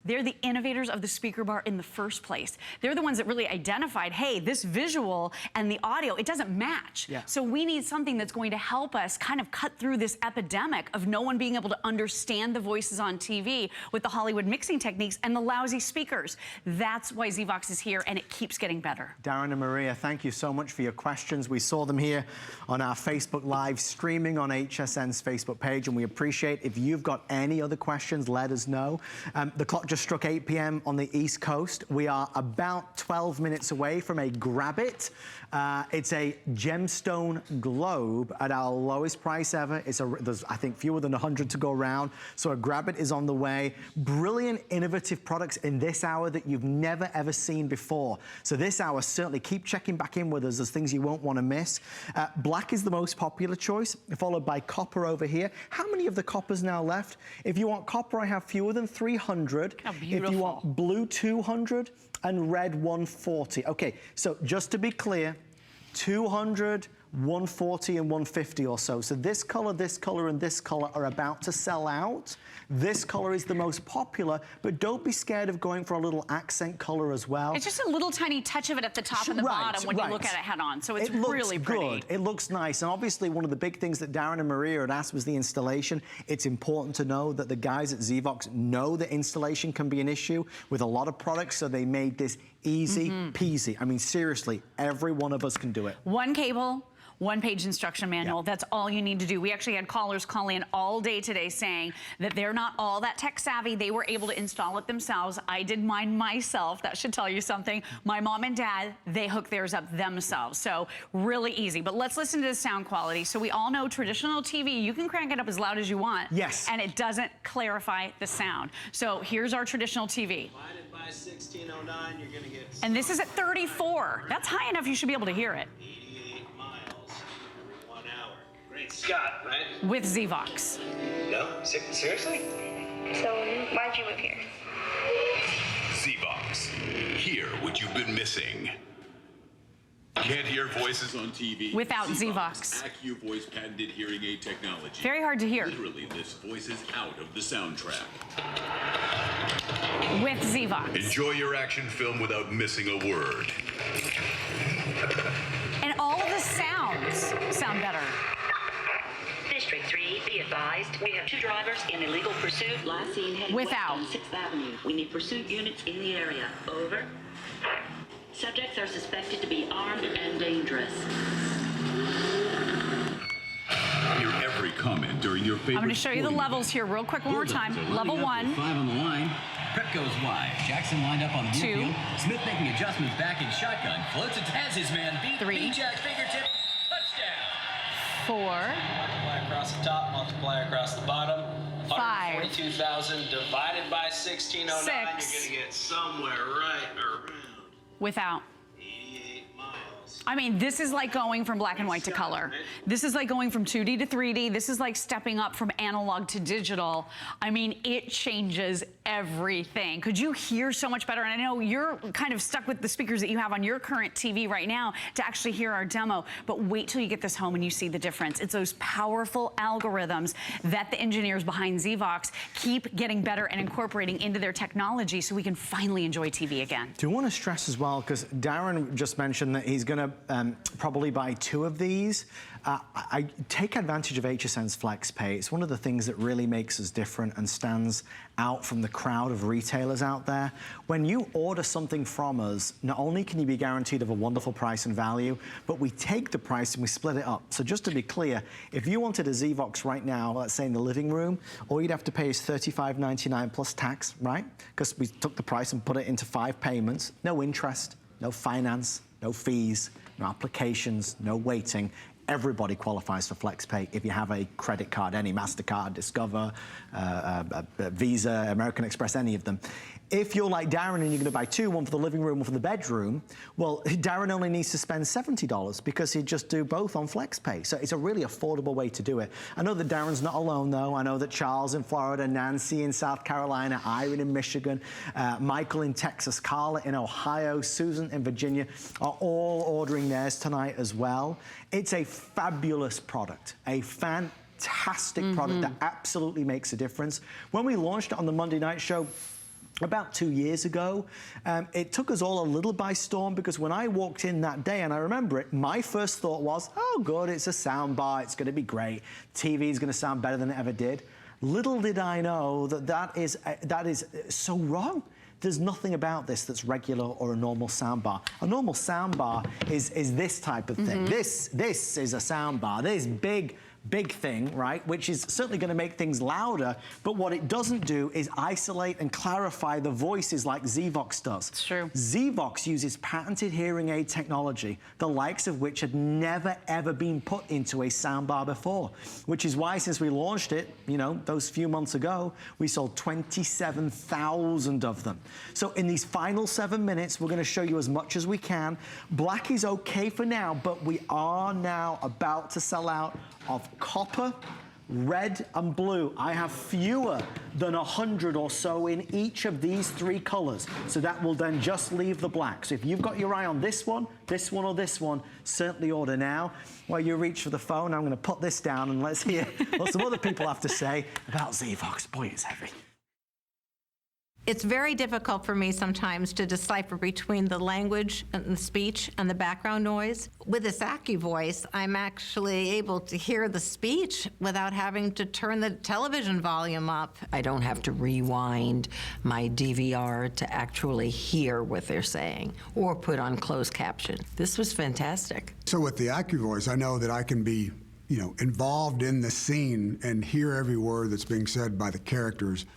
They're the innovators of the speaker bar in the first place. They're the ones that really identified, hey, this visual and the audio, it doesn't match. Yeah. So we need something that's going to help us kind of cut through this epidemic of no one being able to understand the voices on TV with the Hollywood mixing techniques and the lousy speakers. That's why Zvox is here, and it keeps getting better. Darren and Maria, thank you so much for your questions. We saw them here on our Facebook Live streaming on HSN's Facebook page, and we appreciate if you've got any other questions, let us know. The clock just struck 8 p.m. on the East Coast. We are about 12 minutes away from a Grab It. It's a Gemstone Globe at our lowest price ever. There's, I think, fewer than 100 to go around. So a Grab It is on the way. Brilliant, innovative products in this hour that you've never, ever seen before. So this hour, certainly keep checking back in with us. There's things you won't want to miss. Black is the most popular choice, followed by copper over here. How many of the coppers now left? If you want copper, I have fewer than 300. How beautiful. If you want blue, 200, and red, 140. Okay, so just to be clear, 200, 140 and 150 or so. So this color, and this color are about to sell out. This color is the most popular, but don't be scared of going for a little accent color as well. It's just a little tiny touch of it at the top and the bottom when you look at it head on. So it's really pretty. Good. It looks nice. And obviously one of the big things that Darren and Maria had asked was the installation. It's important to know that the guys at Zvox know that installation can be an issue with a lot of products, so they made this easy peasy. I mean, seriously, every one of us can do it. One cable, one-page instruction manual. Yep. That's all you need to do. We actually had callers call in all day today saying that they're not all that tech savvy. They were able to install it themselves. I did mine myself. That should tell you something. My mom and dad, they hook theirs up themselves. So really easy. But let's listen to the sound quality. So we all know traditional TV, you can crank it up as loud as you want. Yes. And it doesn't clarify the sound. So here's our traditional TV. Divided by 1609, you're gonna get... And this is at 34. That's high enough you should be able to hear it. 88 miles every 1 hour. Great Scott, right? With Zvox. No? Seriously? So, why'd you move here? Zvox. Hear what you've been missing. Can't hear voices on TV? Without Zvox. AccuVoice patented hearing aid technology. Very hard to hear. Literally lifts voices out of the soundtrack. With Zvox. Enjoy your action film without missing a word. And all of the sounds sound better. District 3, be advised, we have 2 drivers in illegal pursuit. Last seen heading Without. west on 6th Avenue. We need pursuit units in the area. Over. Subjects are suspected to be armed and dangerous. Hear every comment during your favorite. I'm going to show you the levels here real quick one more time. Level 1. 5 on the line. Prep goes wide. Jackson lined up on the 2. field. Smith making adjustments back in shotgun. Floats it, has his man beat. 3. Jack fingertip. Touchdown. 4. Multiply across the top, multiply across the bottom. 5. 142,000 divided by 1609, 6. you're gonna get somewhere right around Without. 88 miles. I mean, this is like going from black and white to color. This is like going from 2D to 3D. This is like stepping up from analog to digital. I mean, it changes everything. Could you hear so much better? And I know you're kind of stuck with the speakers that you have on your current TV right now to actually hear our demo, but wait till you get this home and you see the difference. It's those powerful algorithms that the engineers behind Zvox keep getting better and incorporating into their technology so we can finally enjoy TV again. Do you want to stress as well, because Darren just mentioned that he's going to probably buy 2 of these. I take advantage of HSN's FlexPay. It's one of the things that really makes us different and stands out from the crowd of retailers out there. When you order something from us, not only can you be guaranteed of a wonderful price and value, but we take the price and we split it up. So just to be clear, if you wanted a Zvox right now, let's say in the living room, all you'd have to pay is $35.99 plus tax, right? Because we took the price and put it into 5 payments, no interest, no finance, no fees, no applications, no waiting. Everybody qualifies for FlexPay if you have a credit card, any MasterCard, Discover, Visa, American Express, any of them. If you're like Darren and you're going to buy 2, one for the living room, one for the bedroom, well, Darren only needs to spend $70 because he'd just do both on FlexPay. So it's a really affordable way to do it. I know that Darren's not alone, though. I know that Charles in Florida, Nancy in South Carolina, Irene in Michigan, Michael in Texas, Carla in Ohio, Susan in Virginia are all ordering theirs tonight as well. It's a fabulous product, a fantastic product that absolutely makes a difference. When we launched it on the Monday night show, about 2 years ago. It took us all a little by storm because when I walked in that day, and I remember it, my first thought was, oh, good, it's a sound bar, it's going to be great. TV is going to sound better than it ever did. Little did I know that that is so wrong. There's nothing about this that's regular or a normal soundbar. A normal soundbar is this type of thing. This is a soundbar. This big thing, right, which is certainly going to make things louder, but what it doesn't do is isolate and clarify the voices like Zvox does. It's true. Zvox uses patented hearing aid technology, the likes of which had never, ever been put into a soundbar before, which is why since we launched it, you know, those few months ago, we sold 27,000 of them. So in these final 7 minutes, we're going to show you as much as we can. Black is okay for now, but we are now about to sell out of copper, red and blue. I have fewer than 100 or so in each of these 3 colors. So that will then just leave the black. So if you've got your eye on this one, or this one, certainly order now. While you reach for the phone, I'm gonna put this down and let's hear what some other people have to say about Zvox. Boy, it's heavy. It's very difficult for me sometimes to decipher between the language and the speech and the background noise. With this AccuVoice, I'm actually able to hear the speech without having to turn the television volume up. I don't have to rewind my DVR to actually hear what they're saying or put on closed caption. This was fantastic. So with the AccuVoice, I know that I can be, you know, involved in the scene and hear every word that's being said by the characters.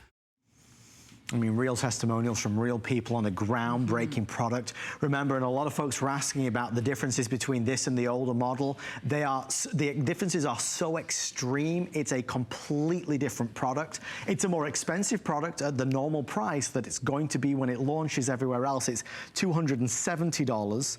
I mean, real testimonials from real people on a groundbreaking product. Remember, and a lot of folks were asking about the differences between this and the older model. The differences are so extreme. It's a completely different product. It's a more expensive product at the normal price that it's going to be when it launches everywhere else. It's $270.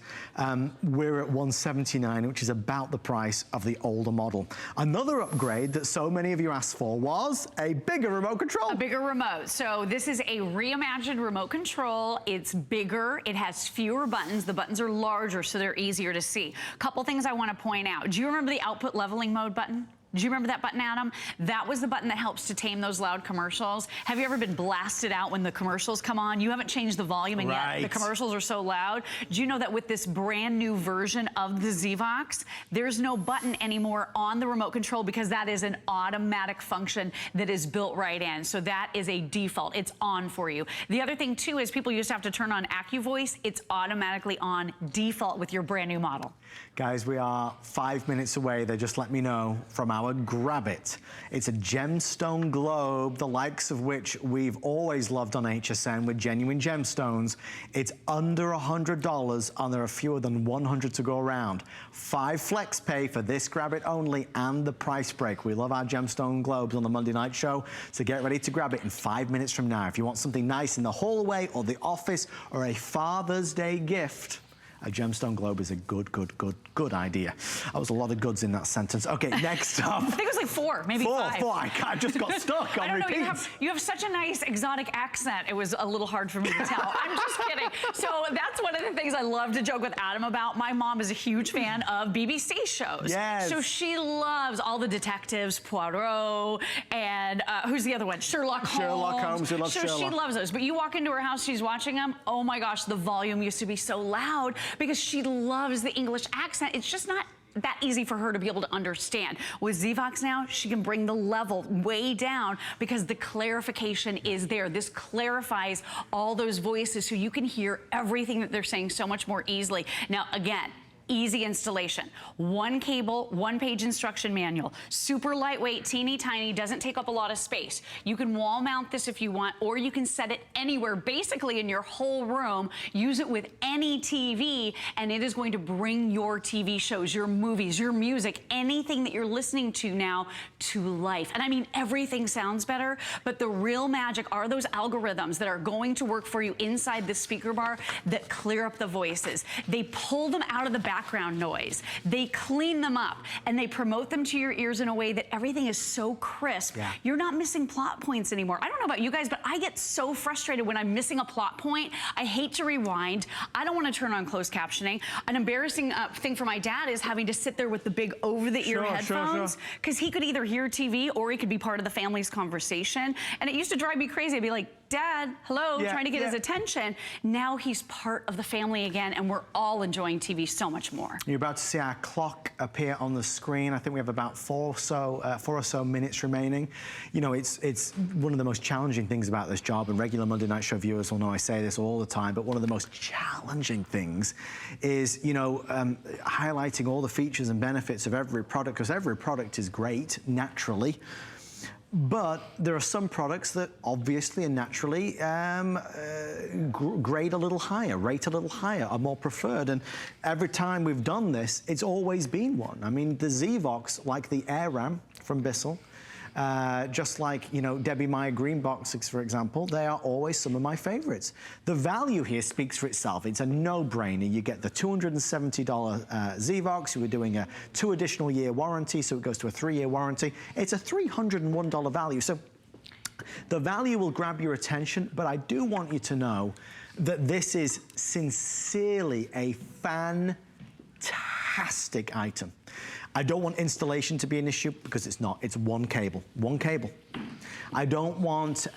We're at $179, which is about the price of the older model. Another upgrade that so many of you asked for was a bigger remote control. A bigger remote. So this is a reimagined remote control. It's bigger. It has fewer buttons. The buttons are larger, so they're easier to see. Couple things I want to point out. Do you remember the output leveling mode button? Do you remember that button, Adam? That was the button that helps to tame those loud commercials. Have you ever been blasted out when the commercials come on? You haven't changed the volume and yet the commercials are so loud. Do you know that with this brand new version of the Zvox, there's no button anymore on the remote control because that is an automatic function that is built right in. So that is a default. It's on for you. The other thing too is people used to have to turn on AccuVoice. It's automatically on default with your brand new model. Guys, we are 5 minutes away. They just let me know from our Grab It. It's a gemstone globe, the likes of which we've always loved on HSN with genuine gemstones. It's under $100 and there are fewer than 100 to go around. 5 flex pay for this Grab It only and the price break. We love our gemstone globes on the Monday night show, so get ready to grab it in 5 minutes from now. If you want something nice in the hallway or the office or a Father's Day gift, a gemstone globe is a good idea. That was a lot of goods in that sentence. Okay, next up. I think it was like 4, maybe 5. 4. I just got stuck on I don't repeats. know, you have such a nice exotic accent. It was a little hard for me to tell. I'm just kidding. So that's one of the things I love to joke with Adam about. My mom is a huge fan of BBC shows. Yes. So she loves all the detectives, Poirot, and who's the other one? Sherlock Holmes. Sherlock Holmes, we love Sherlock. So she loves those. But you walk into her house, she's watching them. Oh my gosh, the volume used to be so loud because she loves the English accent. It's just not that easy for her to be able to understand. With Zvox now, she can bring the level way down because the clarification is there. This clarifies all those voices so you can hear everything that they're saying so much more easily. Now, again, easy installation. 1 cable, 1-page instruction manual. Super lightweight, teeny tiny, doesn't take up a lot of space. You can wall mount this if you want, or you can set it anywhere, basically in your whole room. Use it with any TV, and it is going to bring your TV shows, your movies, your music, anything that you're listening to now to life. And I mean, everything sounds better, but the real magic are those algorithms that are going to work for you inside the speaker bar that clear up the voices. They pull them out of the background noise. They clean them up and they promote them to your ears in a way that everything is so crisp. Yeah. You're not missing plot points anymore. I don't know about you guys, but I get so frustrated when I'm missing a plot point. I hate to rewind. I don't want to turn on closed captioning. An embarrassing thing for my dad is having to sit there with the big over-the-ear headphones because he could either hear TV or he could be part of the family's conversation. And it used to drive me crazy. I'd be like, Dad, hello, Yeah, trying to get his yeah. attention. Now he's part of the family again, and we're all enjoying TV so much more. You're about to see our clock appear on the screen. I think we have about four or so minutes remaining. You know, it's one of the most challenging things about this job, and regular Monday Night Show viewers will know I say this all the time, but one of the most challenging things is, you know, highlighting all the features and benefits of every product, because every product is great, naturally. But there are some products that obviously and naturally grade a little higher, rate a little higher, are more preferred. And every time we've done this, it's always been one. I mean, the Zvox, like the Air Ram from Bissell, just like, you know, Debbie Meyer green boxes, for example, they are always some of my favorites. The value here speaks for itself. It's a no-brainer. You get the $270 Zvox. We're doing a 2 additional year warranty, so it goes to a 3-year warranty. It's a $301 value. So the value will grab your attention, but I do want you to know that this is sincerely a fantastic item. I don't want installation to be an issue, because it's not. It's one cable. One cable. I don't want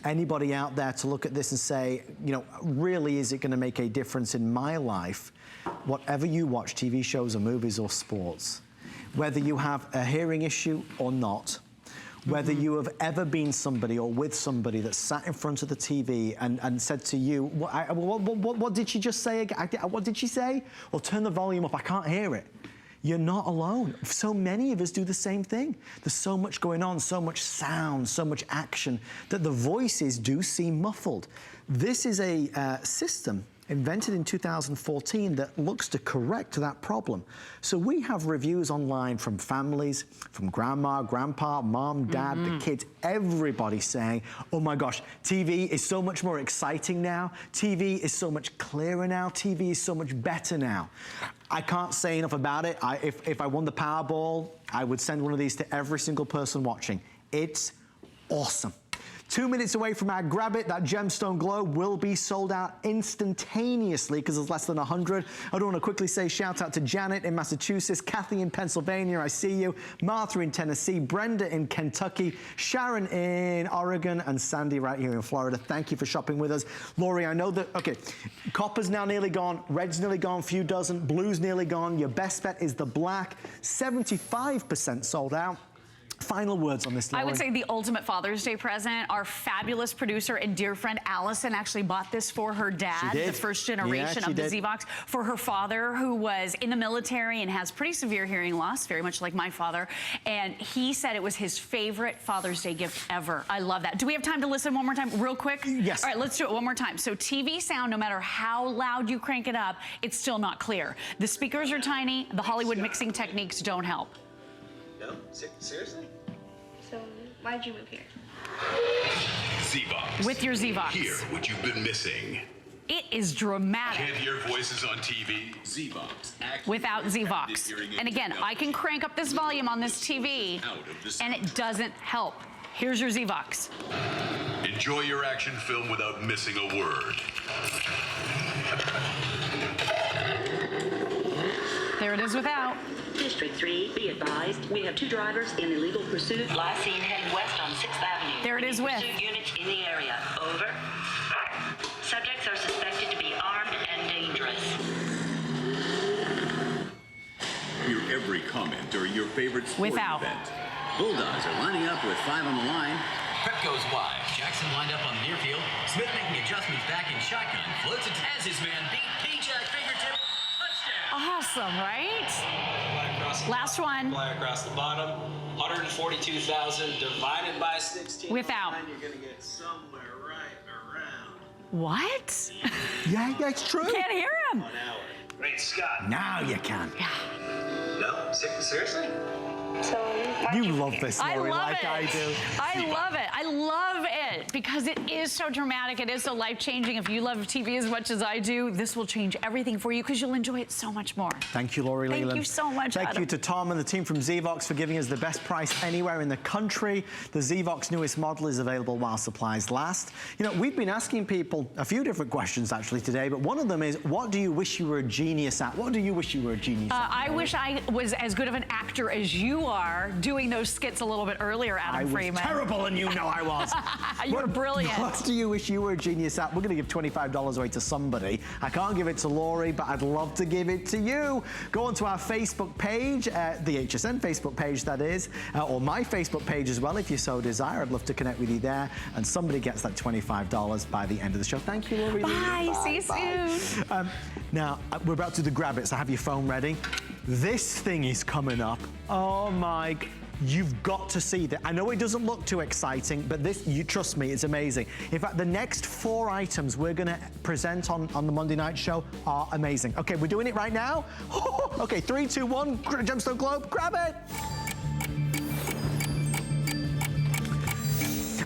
anybody out there to look at this and say, you know, really, is it going to make a difference in my life? Whatever you watch, TV shows or movies or sports, whether you have a hearing issue or not, whether you have ever been somebody or with somebody that sat in front of the TV and said to you, what did she just say? What did she say? Well, turn the volume up, I can't hear it. You're not alone. So many of us do the same thing. There's so much going on, so much sound, so much action, that the voices do seem muffled. This is a system invented in 2014 that looks to correct that problem. So we have reviews online from families, from grandma, grandpa, mom, dad, the kids, everybody saying, oh my gosh, TV is so much more exciting now. TV is so much clearer now. TV is so much better now. I can't say enough about it. If I won the Powerball, I would send one of these to every single person watching. It's awesome. 2 minutes away from our Grab It. That Gemstone Globe will be sold out instantaneously because there's less than 100. I do want to quickly say shout out to Janet in Massachusetts, Kathy in Pennsylvania, I see you, Martha in Tennessee, Brenda in Kentucky, Sharon in Oregon, and Sandy right here in Florida. Thank you for shopping with us. Laurie, I know that, okay, copper's now nearly gone, red's nearly gone, few dozen, blue's nearly gone. Your best bet is the black, 75% sold out. Final words on this, Laurie. I would say the ultimate Father's Day present. Our fabulous producer and dear friend Allison actually bought this for her dad, the first generation of the Zvox, for her father, who was in the military and has pretty severe hearing loss, very much like my father. And he said it was his favorite Father's Day gift ever. I love that. Do we have time to listen one more time real quick? Yes. All right, let's do it one more time. So TV sound, no matter how loud you crank it up, it's still not clear. The speakers are tiny. The Hollywood mixing techniques don't help. No? Seriously? So why'd you move here? Zvox. With your Zvox. Hear what you've been missing. It is dramatic. Can't hear voices on TV? Zvox. Without Zvox. And again, I can crank up this volume on this TV and it doesn't help. Here's your Zvox. Enjoy your action film without missing a word. There it is without. District 3, be advised, we have 2 drivers in illegal pursuit. Last seen heading west on 6th Avenue. There it is with. Pursuit units in the area. Over. Subjects are suspected to be armed and dangerous. Your every comment during your favorite sporting Without. event. Bulldogs are lining up with 5 on the line. Prep goes wide. Jackson lined up on the near field. Smith making adjustments back in shotgun. Floats it as his man beat. P-Jack fingertip. Touchdown. Awesome, right? Last one. Fly across the bottom. 142,000 divided by 16. Without. You're going to get somewhere right around What? Yeah, it's true. Can't hear him. 1 hour. Great Scott. Now you can. No? Seriously? So why'd You move love here? this, I Laurie, love like it. I do. I love it. I love it because it is so dramatic. It is so life-changing. If you love TV as much as I do, this will change everything for you because you'll enjoy it so much more. Thank you, Laurie Leland. Thank you so much, Thank Adam. you to Tom and the team from Zvox for giving us the best price anywhere in the country. The Zvox newest model is available while supplies last. You know, we've been asking people a few different questions actually today, but one of them is, what do you wish you were a genius at? What do you wish you were a genius at? I wish I was as good of an actor as you you are doing those skits a little bit earlier, Adam Freeman. I was terrible, and you know I was. You were brilliant. What do you wish you were a genius at? We're going to give $25 away to somebody. I can't give it to Laurie, but I'd love to give it to you. Go onto our Facebook page, the HSN Facebook page, that is, or my Facebook page as well, if you so desire. I'd love to connect with you there, and somebody gets that $25 by the end of the show. Thank you, Laurie. Bye. See you soon. Now, we're about to do grab it, so have your phone ready. This thing is coming up. Oh my, you've got to see that. I know it doesn't look too exciting, but this, you trust me, it's amazing. In fact, the next 4 items we're gonna present on the Monday night show are amazing. Okay, we're doing it right now. Okay, 3, 2, 1, Gemstone Globe, grab it.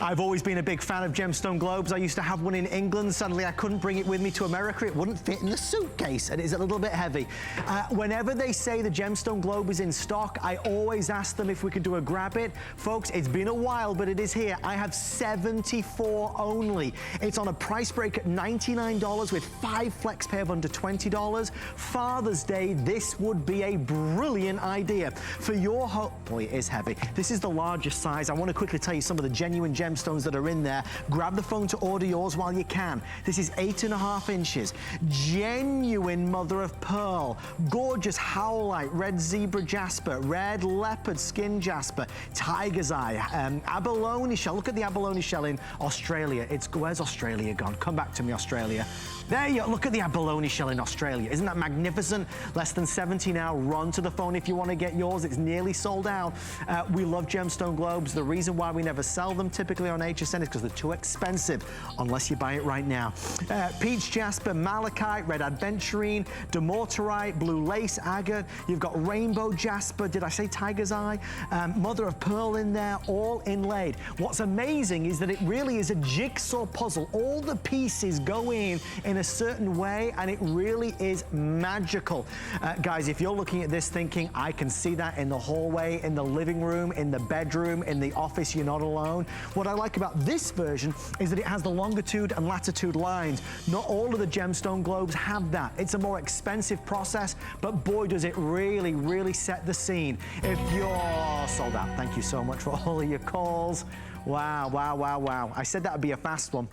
I've always been a big fan of Gemstone Globes. I used to have one in England. Suddenly I couldn't bring it with me to America. It wouldn't fit in the suitcase, and it's a little bit heavy. Whenever they say the Gemstone Globe is in stock, I always ask them if we could do a grab it. Folks, it's been a while, but it is here. I have 74 only. It's on a price break at $99 with 5 flex pay of under $20. Father's Day, this would be a brilliant idea. For your home, boy, it is heavy. This is the largest size. I want to quickly tell you some of the genuine gemstones that are in there. Grab the phone to order yours while you can. This is 8.5 inches. Genuine mother of pearl. Gorgeous howlite, red zebra jasper, red leopard skin jasper, tiger's eye, abalone shell. Look at the abalone shell in Australia. Where's Australia gone? Come back to me, Australia. There you go. Look at the abalone shell in Australia. Isn't that magnificent? Less than 70 now. Run to the phone if you want to get yours. It's nearly sold out. We love Gemstone Globes. The reason why we never sell them typically on HSN is because they're too expensive unless you buy it right now. Peach jasper, malachite, red adventurine, demorterite, blue lace agate. You've got rainbow jasper. Did I say tiger's eye? Mother of pearl in there, all inlaid. What's amazing is that it really is a jigsaw puzzle. All the pieces go in a certain way, and it really is magical. Guys, if you're looking at this thinking, I can see that in the hallway, in the living room, in the bedroom, in the office, you're not alone. What I like about this version is that it has the longitude and latitude lines. Not all of the Gemstone Globes have that. It's a more expensive process, but boy, does it really, really set the scene. If you're sold out, thank you so much for all of your calls. Wow, wow, wow, wow. I said that would be a fast one.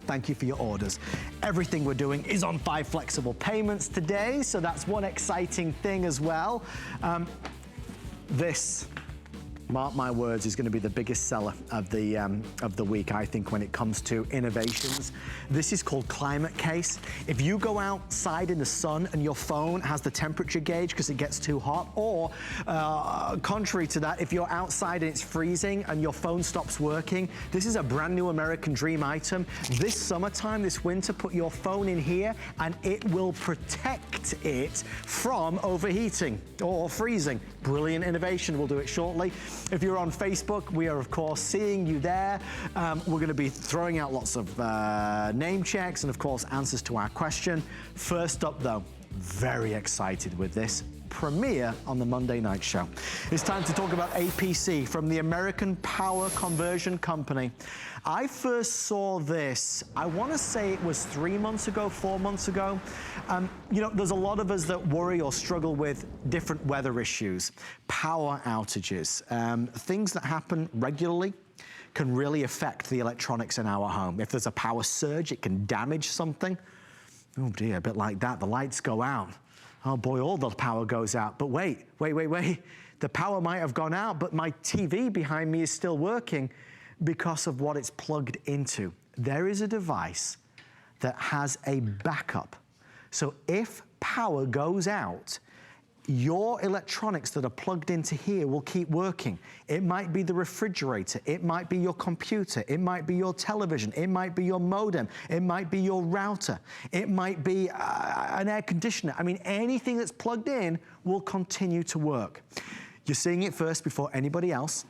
Thank you for your orders. Everything we're doing is on 5 flexible payments today, so that's one exciting thing as well. This, mark my words, is going to be the biggest seller of the week, I think, when it comes to innovations. This is called Climate Case. If you go outside in the sun and your phone has the temperature gauge because it gets too hot, or contrary to that, if you're outside and it's freezing and your phone stops working, this is a brand new American dream item. This summertime, this winter, put your phone in here and it will protect it from overheating or freezing. Brilliant innovation. We'll do it shortly. If you're on Facebook, we are, of course, seeing you there. We're going to be throwing out lots of name checks and, of course, answers to our question. First up, though, very excited with this. Premiere on the Monday night show. It's time to talk about APC from the American Power Conversion Company. I first saw this, I want to say it was 3 months ago, 4 months ago. You know, there's a lot of us that worry or struggle with different weather issues, power outages, things that happen regularly can really affect the electronics in our home. If there's a power surge, it can damage something. Oh dear, a bit like that, the lights go out. Oh boy, all the power goes out. But wait. The power might have gone out, but my TV behind me is still working because of what it's plugged into. There is a device that has a backup. So if power goes out, your electronics that are plugged into here will keep working. It might be the refrigerator, it might be your computer, it might be your television, it might be your modem, it might be your router, it might be an air conditioner. I mean, anything that's plugged in will continue to work. You're seeing it first before anybody else.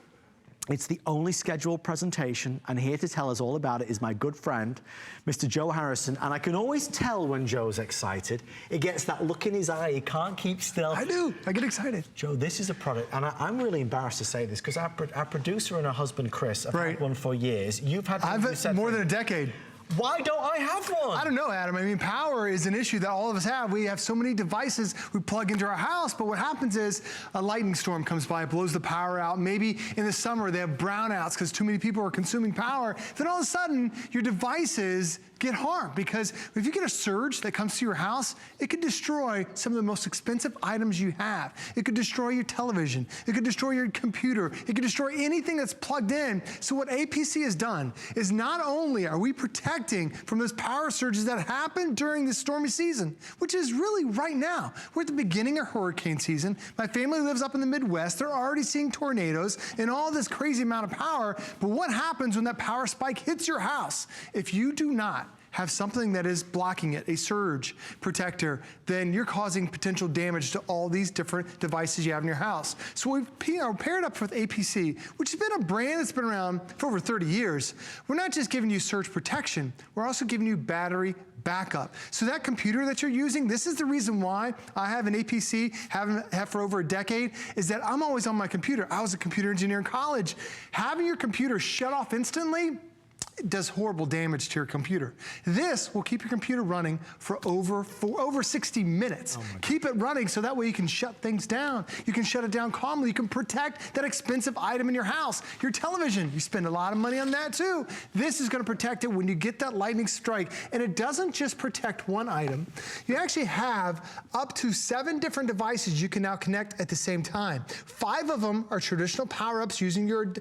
It's the only scheduled presentation, and here to tell us all about it is my good friend, Mr. Joe Harrison. And I can always tell when Joe's excited. It gets that look in his eye. He can't keep still. I do. I get excited. Joe, this is a product, and I'm really embarrassed to say this because our producer and her husband, Chris, have had one for years. You've had one. I've had more than a decade. Why don't I have one? I don't know, Adam. I mean, power is an issue that all of us have. We have so many devices we plug into our house, but what happens is a lightning storm comes by, blows the power out. Maybe in the summer they have brownouts because too many people are consuming power. Then all of a sudden, your devices get harmed, because if you get a surge that comes to your house, it could destroy some of the most expensive items you have. It could destroy your television. It could destroy your computer. It could destroy anything that's plugged in. So what APC has done is not only are we protecting from those power surges that happen during this stormy season, which is really right now. We're at the beginning of hurricane season. My family lives up in the Midwest. They're already seeing tornadoes and all this crazy amount of power. But what happens when that power spike hits your house? If you do not have something that is blocking it, a surge protector, then you're causing potential damage to all these different devices you have in your house. So we've paired up with APC, which has been a brand that's been around for over 30 years. We're not just giving you surge protection, we're also giving you battery backup. So that computer that you're using, this is the reason why I have an APC, have for over a decade, is that I'm always on my computer. I was a computer engineer in college. Having your computer shut off instantly, it does horrible damage to your computer. This will keep your computer running for over 60 minutes. Keep it running so that way you can shut things down. You can shut it down calmly. You can protect that expensive item in your house. Your television, you spend a lot of money on that too. This is gonna protect it when you get that lightning strike. And it doesn't just protect one item. You actually have up to 7 different devices you can now connect at the same time. 5 of them are traditional power-ups using your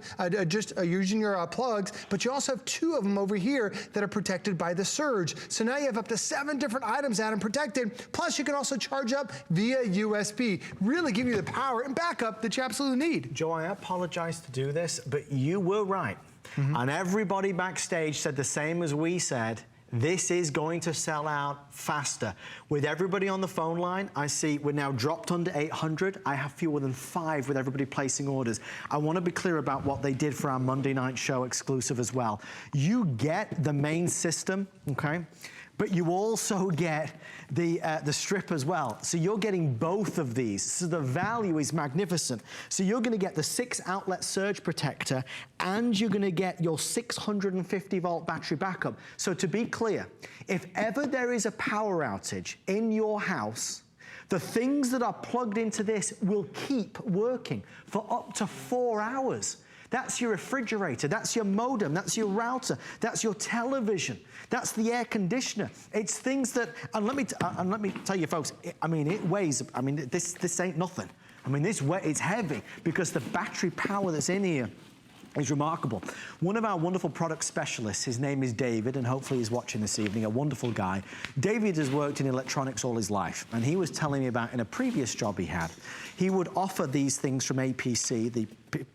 plugs, but you also have 2 of them over here that are protected by the surge. So now you have up to 7 different items that are protected. Plus you can also charge up via USB. Really give you the power and backup that you absolutely need. Joe, I apologize to do this, but you were right. And everybody backstage said the same as we said. This is going to sell out faster. With everybody on the phone line, I see we're now dropped under 800. I have fewer than 5 with everybody placing orders. I want to be clear about what they did for our Monday night show exclusive as well. You get the main system, okay? But you also get the strip as well. So you're getting both of these. So the value is magnificent. So you're gonna get the 6 outlet surge protector and you're gonna get your 650 volt battery backup. So to be clear, if ever there is a power outage in your house, the things that are plugged into this will keep working for up to 4 hours. That's your refrigerator, that's your modem, that's your router, that's your television, that's the air conditioner. It's things that, and let me tell you folks, I mean, it weighs, I mean, this ain't nothing. I mean, it's heavy because the battery power that's in here is remarkable. One of our wonderful product specialists, his name is David, and hopefully he's watching this evening, a wonderful guy. David has worked in electronics all his life, and he was telling me about in a previous job he had, he would offer these things from APC,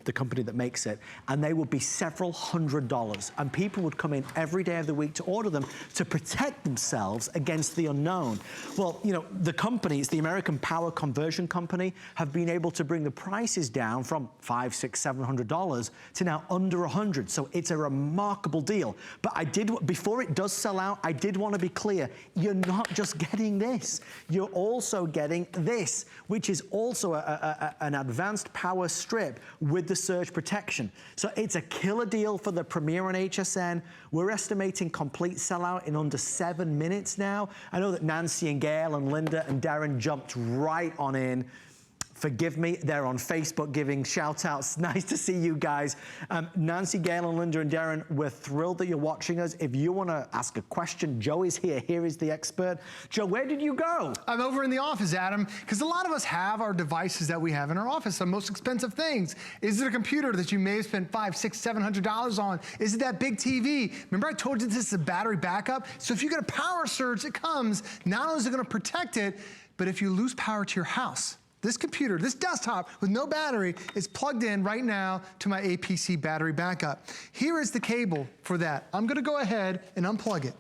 the company that makes it, and they would be several $100s. And people would come in every day of the week to order them to protect themselves against the unknown. Well, you know, the companies, the American Power Conversion Company, have been able to bring the prices down from $500, $600, $700 to now under 100. So it's a remarkable deal. But before it does sell out, I did want to be clear, you're not just getting this, you're also getting this, which is also an advanced power strip with the surge protection. So it's a killer deal for the premiere on HSN. We're estimating complete sellout in under 7 minutes now. I know that Nancy and Gail and Linda and Darren jumped right on in. Forgive me, they're on Facebook giving shout outs. Nice to see you guys. Nancy, Gail, and Linda and Darren, we're thrilled that you're watching us. If you want to ask a question, Joe is here. Here is the expert. Joe, where did you go? I'm over in the office, Adam, because a lot of us have our devices that we have in our office, the most expensive things. Is it a computer that you may have spent $500, $600, $700 on? Is it that big TV? Remember I told you this is a battery backup? So if you get a power surge that comes, not only is it going to protect it, but if you lose power to your house, this computer, this desktop with no battery is plugged in right now to my APC battery backup. Here is the cable for that. I'm gonna go ahead and unplug it.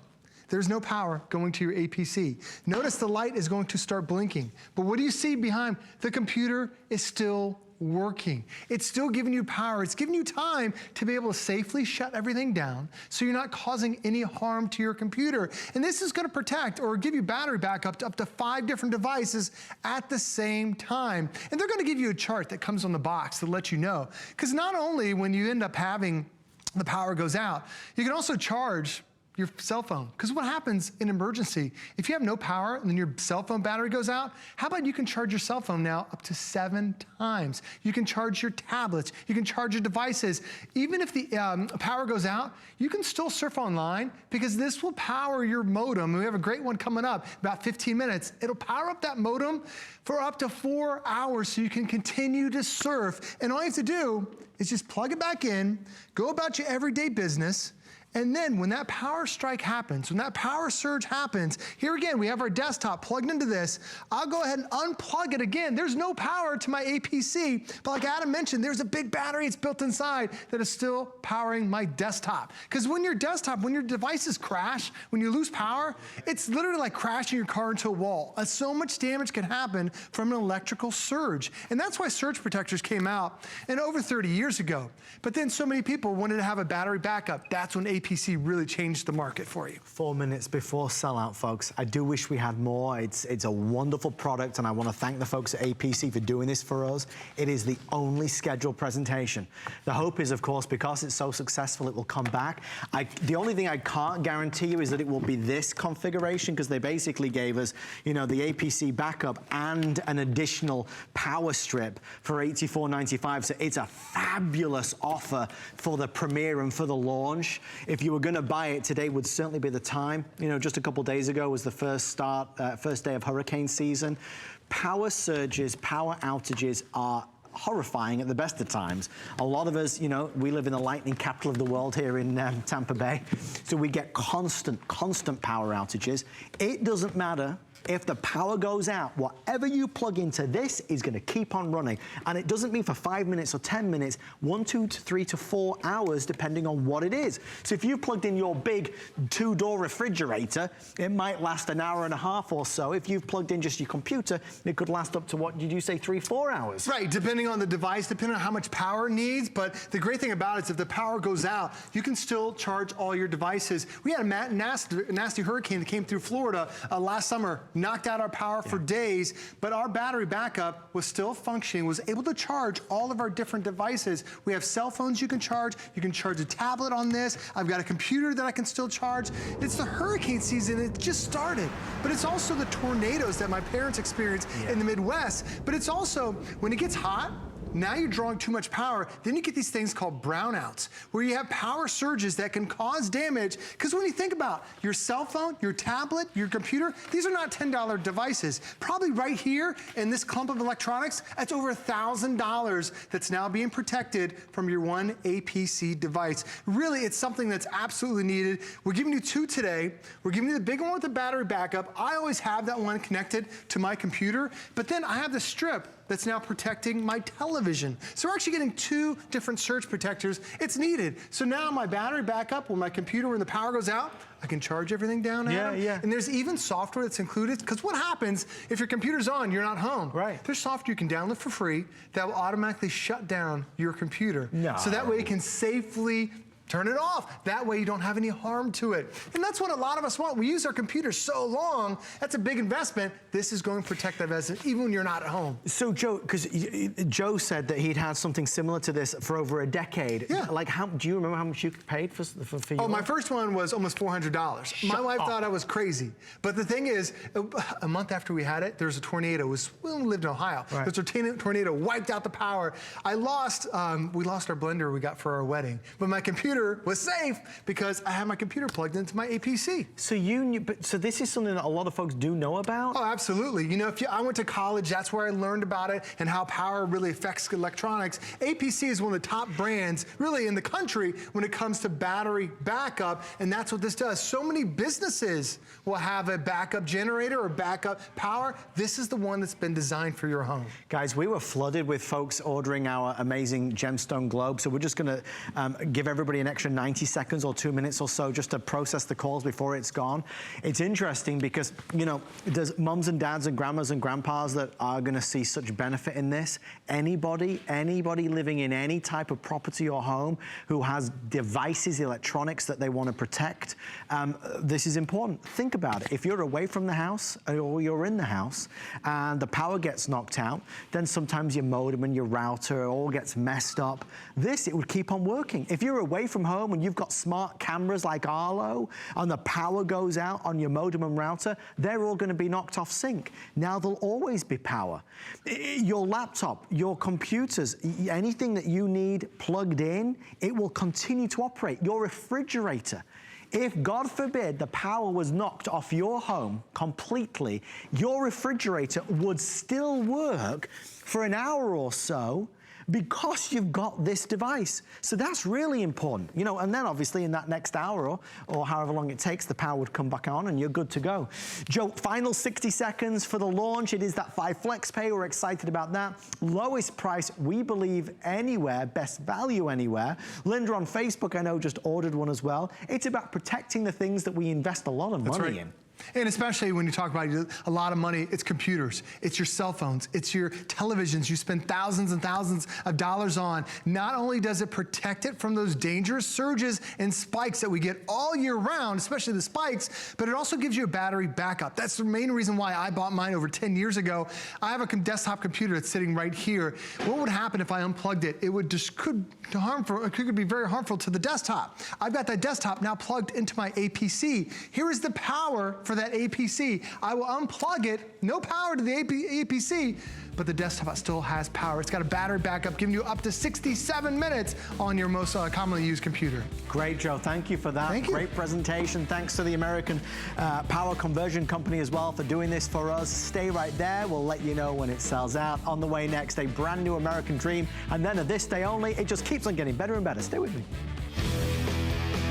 There's no power going to your APC. Notice the light is going to start blinking. But what do you see behind? The computer is still working. It's still giving you power. It's giving you time to be able to safely shut everything down so you're not causing any harm to your computer. And this is going to protect or give you battery backup to up to 5 different devices at the same time. And they're going to give you a chart that comes on the box to let you know. Because not only when you end up having the power goes out, you can also charge your cell phone. Because what happens in emergency, if you have no power and then your cell phone battery goes out, how about you can charge your cell phone now up to 7 times? You can charge your tablets, you can charge your devices. Even if the power goes out, you can still surf online because this will power your modem. We have a great one coming up, about 15 minutes. It'll power up that modem for up to 4 hours so you can continue to surf. And all you have to do is just plug it back in, go about your everyday business, and then when that power strike happens, when that power surge happens, here again, we have our desktop plugged into this. I'll go ahead and unplug it again. There's no power to my APC, but like Adam mentioned, there's a big battery it's built inside that is still powering my desktop. Because when your desktop, when your devices crash, when you lose power, it's literally like crashing your car into a wall. So much damage can happen from an electrical surge. And that's why surge protectors came out over 30 years ago. But then so many people wanted to have a battery backup. That's when APC really changed the market for you. 4 minutes before sellout, folks. I do wish we had more. It's a wonderful product, and I want to thank the folks at APC for doing this for us. It is the only scheduled presentation. The hope is, of course, because it's so successful, it will come back. The only thing I can't guarantee you is that it will be this configuration, because they basically gave us, you know, the APC backup and an additional power strip for $84.95. So it's a fabulous offer for the premiere and for the launch. If you were going to buy it, today would certainly be the time. You know, just a couple days ago was the first day of hurricane season. Power surges, power outages are horrifying at the best of times. A lot of us, you know, we live in the lightning capital of the world here in Tampa Bay, so we get constant power outages. It doesn't matter if the power goes out, whatever you plug into this is going to keep on running. And it doesn't mean for 5 minutes or 10 minutes, 1, 2 to 3 to 4 hours, depending on what it is. So if you plugged in your big 2-door refrigerator, it might last an hour and a half or so. If you've plugged in just your computer, it could last up to, what did you say, 3-4 hours? Right, depending on the device, depending on how much power it needs. But the great thing about it is if the power goes out, you can still charge all your devices. We had a nasty hurricane that came through Florida last summer, knocked out our power for days, but our battery backup was still functioning, was able to charge all of our different devices. We have cell phones you can charge a tablet on this. I've got a computer that I can still charge. It's the hurricane season, it just started, but it's also the tornadoes that my parents experienced in the Midwest. But it's also, when it gets hot, now you're drawing too much power, then you get these things called brownouts, where you have power surges that can cause damage. Because when you think about your cell phone, your tablet, your computer, these are not $10 devices. Probably right here in this clump of electronics, that's over $1,000 that's now being protected from your one APC device. Really, it's something that's absolutely needed. We're giving you 2 today. We're giving you the big one with the battery backup. I always have that one connected to my computer, but then I have the strip that's now protecting my television. So we're actually getting 2 different surge protectors. It's needed. So now my battery backup, when my computer, when the power goes out, I can charge everything down, Adam. Yeah. And there's even software that's included, because what happens if your computer's on, you're not home? Right. There's software you can download for free that will automatically shut down your computer. No. So that way it can safely turn it off. That way you don't have any harm to it. And that's what a lot of us want. We use our computers so long, that's a big investment. This is going to protect that investment even when you're not at home. So Joe, because Joe said that he'd had something similar to this for over a decade. Yeah. Like, do you remember how much you paid for yours? Oh, my first one was almost $400. My wife thought I was crazy. But the thing is, a month after we had it, there was a tornado. We lived in Ohio. Right. This tornado wiped out the power. We lost our blender we got for our wedding. But my computer was safe because I had my computer plugged into my APC. So you knew, so this is something that a lot of folks do know about? Oh, absolutely. You know, I went to college, that's where I learned about it and how power really affects electronics. APC is one of the top brands really in the country when it comes to battery backup, and that's what this does. So many businesses will have a backup generator or backup power. This is the one that's been designed for your home. Guys, we were flooded with folks ordering our amazing Gemstone Globes, so we're just gonna give everybody an extra 90 seconds or 2 minutes or so just to process the calls before it's gone. It's interesting because, you know, there's mums and dads and grandmas and grandpas that are gonna see such benefit in this. Anybody living in any type of property or home who has devices, electronics that they wanna protect, this is important. Think about it. If you're away from the house or you're in the house and the power gets knocked out, then sometimes your modem and your router all gets messed up. It would keep on working. If you're away from from home and you've got smart cameras like Arlo and the power goes out on your modem and router, they're all going to be knocked off sync. Now there'll always be power. Your laptop, your computers, anything that you need plugged in, it will continue to operate. Your refrigerator. If, God forbid, the power was knocked off your home completely, your refrigerator would still work for an hour or so because you've got this device. So that's really important, you know, and then obviously in that next hour or however long it takes, the power would come back on and you're good to go. Joe, final 60 seconds for the launch. It is that 5 flex pay. We're excited about that. Lowest price, we believe, anywhere, best value anywhere. Linda on Facebook, I know, just ordered one as well. It's about protecting the things that we invest a lot of money in. And especially when you talk about a lot of money, it's computers, it's your cell phones, it's your televisions you spend thousands and thousands of dollars on. Not only does it protect it from those dangerous surges and spikes that we get all year round, especially the spikes, but it also gives you a battery backup. That's the main reason why I bought mine over 10 years ago. I have a desktop computer that's sitting right here. What would happen if I unplugged it? It would just could be very harmful to the desktop. I've got that desktop now plugged into my APC. Here is the power for that APC. I will unplug it, no power to the APC, but the desktop still has power. It's got a battery backup giving you up to 67 minutes on your most commonly used computer. Great, Joe. Thank you for that. Thank you. Great presentation. Thanks to the American Power Conversion Company as well for doing this for us. Stay right there. We'll let you know when it sells out. On the way next, a brand new American Dream. And then a This Day Only. It just keeps on getting better and better. Stay with me.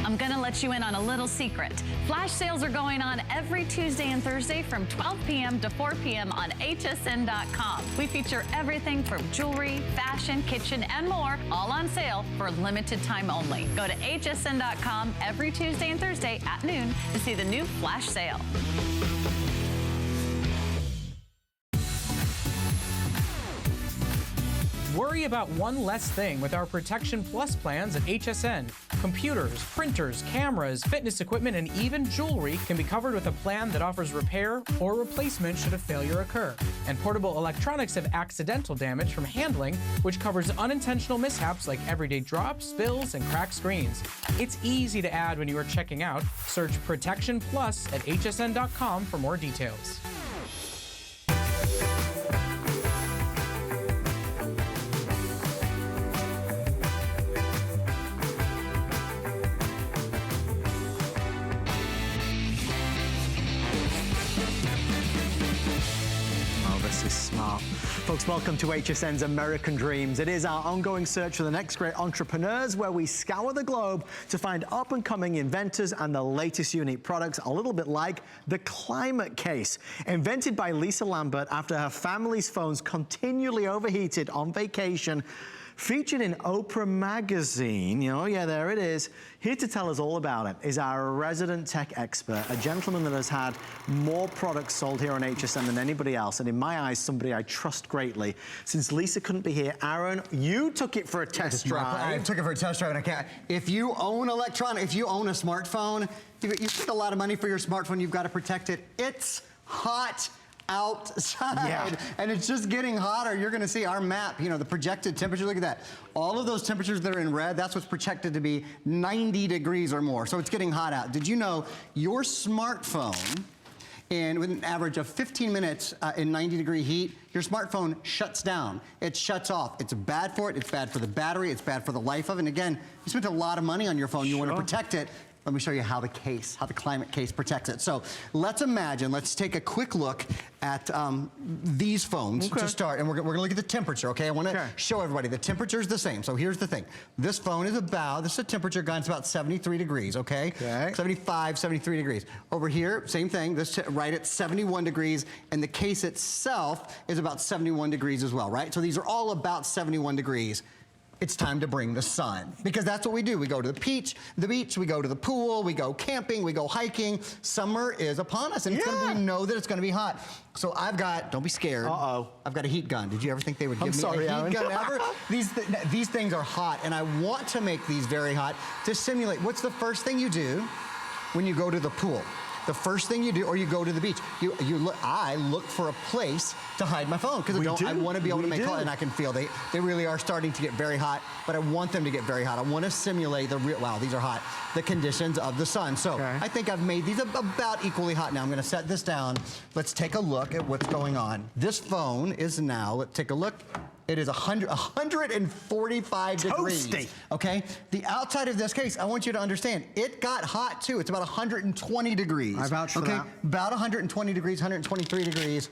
I'm gonna let you in on a little secret. Flash sales are going on every Tuesday and Thursday from 12 p.m. to 4 p.m. on hsn.com. We feature everything from jewelry, fashion, kitchen, and more, all on sale for a limited time only. Go to hsn.com every Tuesday and Thursday at noon to see the new flash sale. Worry about one less thing with our Protection Plus plans at HSN. Computers, printers, cameras, fitness equipment, and even jewelry can be covered with a plan that offers repair or replacement should a failure occur. And portable electronics have accidental damage from handling, which covers unintentional mishaps like everyday drops, spills, and cracked screens. It's easy to add when you are checking out. Search Protection Plus at hsn.com for more details. Folks, welcome to HSN's American Dreams. It is our ongoing search for the next great entrepreneurs where we scour the globe to find up-and-coming inventors and the latest unique products, a little bit like the climate case. Invented by Lisa Lambert after her family's phones continually overheated on vacation. Featured in Oprah magazine, oh yeah, there it is. Here to tell us all about it is our resident tech expert, a gentleman that has had more products sold here on HSN than anybody else, and in my eyes, somebody I trust greatly. Since Lisa couldn't be here, Aaron, you took it for a test drive. I took it for a test drive, and I can't. If you own electronic, if you own a smartphone, you spend a lot of money for your smartphone, you've got to protect it. It's hot outside, and it's just getting hotter. You're going to see our map, the projected temperature. Look at that. All of those temperatures that are in red, that's what's projected to be 90 degrees or more. So it's getting hot out. Did you know your smartphone, with an average of 15 minutes in 90-degree heat, your smartphone shuts down. It shuts off. It's bad for it. It's bad for the battery. It's bad for the life of it. And again, you spent a lot of money on your phone. You want to protect it. Let me show you how the climate case protects it. So let's take a quick look at these phones to start. And we're gonna look at the temperature, okay? I wanna show everybody, the temperature is the same. So here's the thing. This phone is this is a temperature gun, it's about 73 degrees, okay? 75, 73 degrees. Over here, same thing, right at 71 degrees, and the case itself is about 71 degrees as well, right? So these are all about 71 degrees. It's time to bring the sun, because that's what we do. We go to the beach, we go to the pool, we go camping, we go hiking. Summer is upon us, and we know that it's gonna be hot. So I've got, don't be scared. I've got a heat gun. Did you ever think they would give me a heat gun ever? These things are hot, and I want to make these very hot to simulate. What's the first thing you do when you go to the pool? the first thing you do, or you go to the beach, I look for a place to hide my phone because I want to be able to make calls, and I can feel they really are starting to get very hot, but I want them to get very hot. I want to simulate the real, wow, these are hot, the conditions of the sun. So I think I've made these about equally hot now. I'm going to set this down. Let's take a look at what's going on. This phone is now, let's take a look. It is 145 degrees. Toasty. Okay? The outside of this case, I want you to understand, it got hot too. It's about 120 degrees. I vouch for that. About 120 degrees, 123 degrees.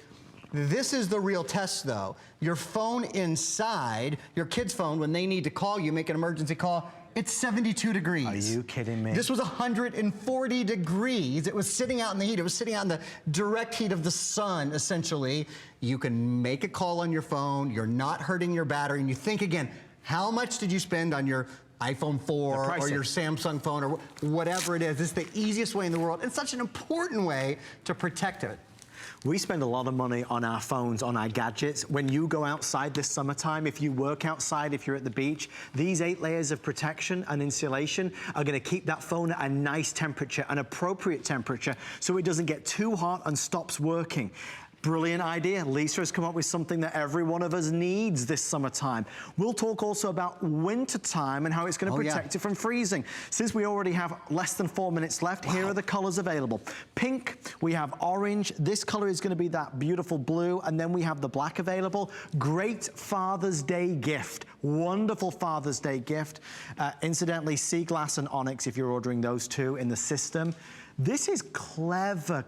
This is the real test though. Your phone inside, your kid's phone, when they need to call you, make an emergency call, it's 72 degrees. Are you kidding me? This was 140 degrees. It was sitting out in the heat. It was sitting out in the direct heat of the sun, essentially. You can make a call on your phone. You're not hurting your battery. And you think again, how much did you spend on your iPhone 4 or your Samsung phone or whatever it is? It's the easiest way in the world and such an important way to protect it. We spend a lot of money on our phones, on our gadgets. When you go outside this summertime, if you work outside, if you're at the beach, these 8 layers of protection and insulation are going to keep that phone at a nice temperature, an appropriate temperature, so it doesn't get too hot and stops working. Brilliant idea. Lisa has come up with something that every one of us needs this summertime. We'll talk also about winter time and how it's going to protect it from freezing. Since we already have less than 4 minutes left, here are the colors available. Pink, we have orange. This color is going to be that beautiful blue, and then we have the black available. Great Father's Day gift. Wonderful Father's Day gift. Incidentally, sea glass and onyx, if you're ordering those two in the system. This is clever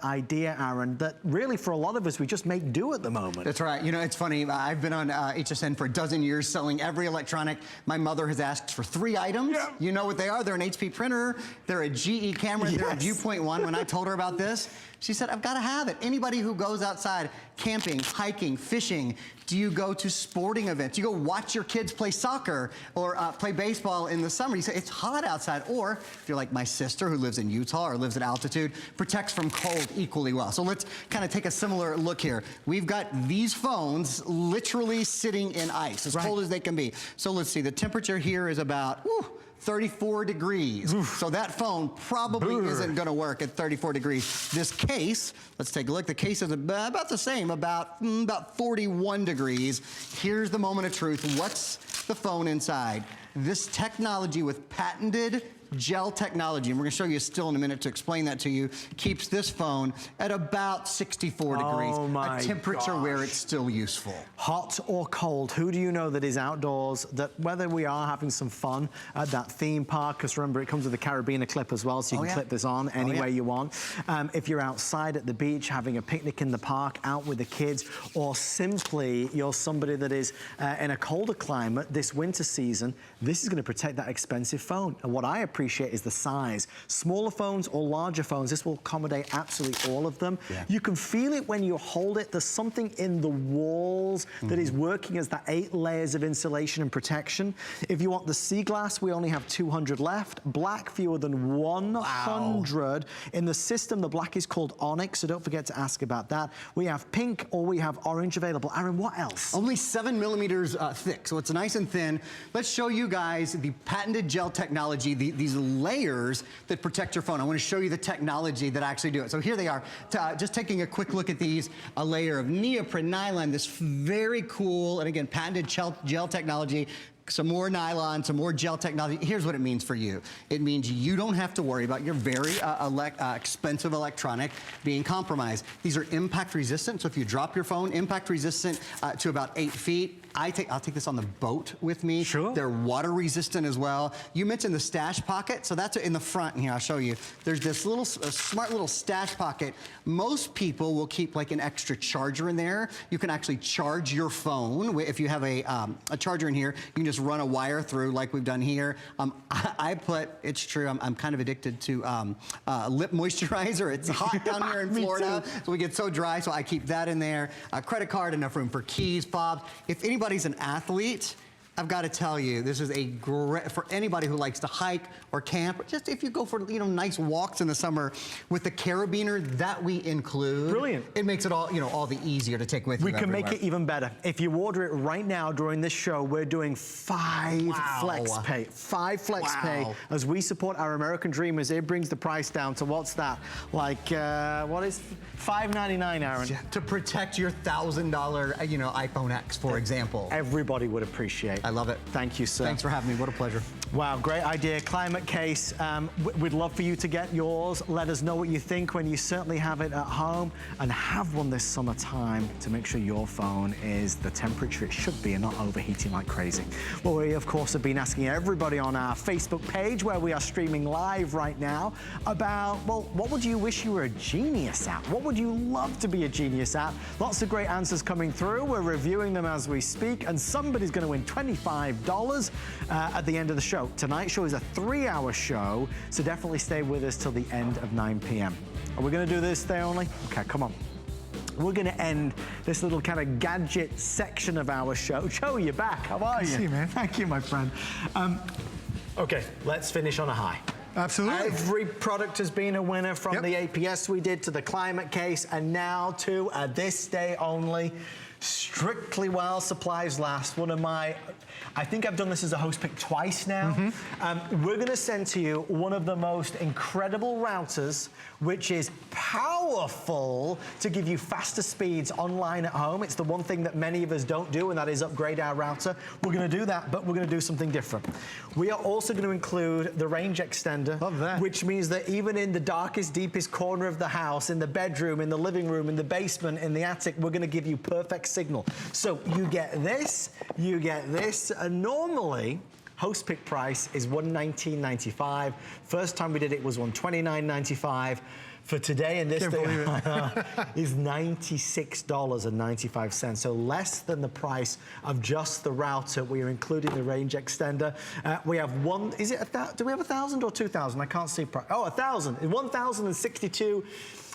idea, Aaron, that really for a lot of us, we just make do at the moment. That's right. You know, it's funny. I've been on HSN for a dozen years selling every electronic. My mother has asked for 3 items. Yeah. You know what they are. They're an HP printer. They're a GE camera. They're a Viewpoint One. When I told her about this, she said, I've got to have it. Anybody who goes outside camping, hiking, fishing, do you go to sporting events? Do you go watch your kids play soccer or play baseball in the summer? You say, it's hot outside. Or if you're like my sister who lives in Utah or lives at altitude, protects from cold equally well. So let's kind of take a similar look here. We've got these phones literally sitting in ice, as cold as they can be. So let's see, the temperature here is about 34 degrees. So that phone probably isn't going to work at 34 degrees. This case, let's take a look. The case is about the same, about 41 degrees. Here's the moment of truth. What's the phone inside? This technology with patented gel technology, and we're going to show you a still in a minute to explain that to you, keeps this phone at about 64 degrees, a temperature where it's still useful. Hot or cold, who do you know that is outdoors, that whether we are having some fun at that theme park, because remember it comes with a carabiner clip as well, so you can clip this on any way you want. If you're outside at the beach, having a picnic in the park, out with the kids, or simply you're somebody that is in a colder climate this winter season, this is going to protect that expensive phone. And what I appreciate is the size. Smaller phones or larger phones, this will accommodate absolutely all of them. You can feel it when you hold it. There's something in the walls that is working as that 8 layers of insulation and protection. If you want the sea glass, we only have 200 left. Black, fewer than 100. In the system, the black is called onyx, so don't forget to ask about that. We have pink or we have orange available. Aaron, what else? Only 7 millimeters thick, so it's nice and thin. Let's show you guys the patented gel technology, these layers that protect your phone. I want to show you the technology that actually do it. So here they are. Just taking a quick look at these, a layer of neoprene, nylon, this very cool, and again, patented gel technology. Some more nylon, some more gel technology. Here's what it means for you. It means you don't have to worry about your very expensive electronic being compromised. These are impact resistant, so if you drop your phone, impact resistant to about 8 feet. I'll take this on the boat with me. Sure. They're water resistant as well. You mentioned the stash pocket, so that's in the front, and here, I'll show you. There's this little smart little stash pocket. Most people will keep like an extra charger in there. You can actually charge your phone. If you have a charger in here, you can just run a wire through like we've done here. It's true, I'm kind of addicted to lip moisturizer. It's hot down here in Florida, so we get so dry, so I keep that in there. A credit card, enough room for keys, fobs. If anybody's an athlete, I've got to tell you, this is a great, for anybody who likes to hike or camp, or just if you go for, nice walks in the summer, with the carabiner that we include. Brilliant. It makes it all, all the easier to take with you We can everywhere. make it even better. If you order it right now during this show, we're doing 5 flex pay. 5 flex pay. As we support our American dreamers, it brings the price down to, what's that? Like, what is $5.99, Aaron? To protect your $1,000, iPhone X, for example. Everybody would appreciate. I love it. Thank you, sir. Thanks for having me. What a pleasure. Wow, great idea. Climate case. We'd love for you to get yours. Let us know what you think when you certainly have it at home, and have one this summertime to make sure your phone is the temperature it should be and not overheating like crazy. Well, we, of course, have been asking everybody on our Facebook page, where we are streaming live right now, about, well, what would you wish you were a genius at? What would you love to be a genius at? Lots of great answers coming through. We're reviewing them as we speak, and somebody's going to win $25 at the end of the show. Tonight's show is a 3-hour show, so definitely stay with us till the end of 9 p.m. Are we going to do this day only? Okay, come on. We're going to end this little kind of gadget section of our show. Joe, you're back. How are you? Good to see you, man. Thank you, my friend. Okay, let's finish on a high. Absolutely. Every product has been a winner, from the APS we did to the climate case, and now to this day only, strictly while supplies last. One of my, I think I've done this as a host pick twice now. We're going to send to you one of the most incredible routers, which is powerful to give you faster speeds online at home. It's the one thing that many of us don't do, and that is upgrade our router. We're going to do that, but we're going to do something different. We are also going to include the range extender. Love that. Which means that even in the darkest, deepest corner of the house, in the bedroom, in the living room, in the basement, in the attic, we're going to give you perfect signal. So you get this, and normally, host pick price is $119.95. First time we did it was $129.95. For today and this day is $96.95. So less than the price of just the router. We are including the range extender. We have one, is it do we have 1,000 or 2,000? I can't see. Oh, 1,000, 1,062.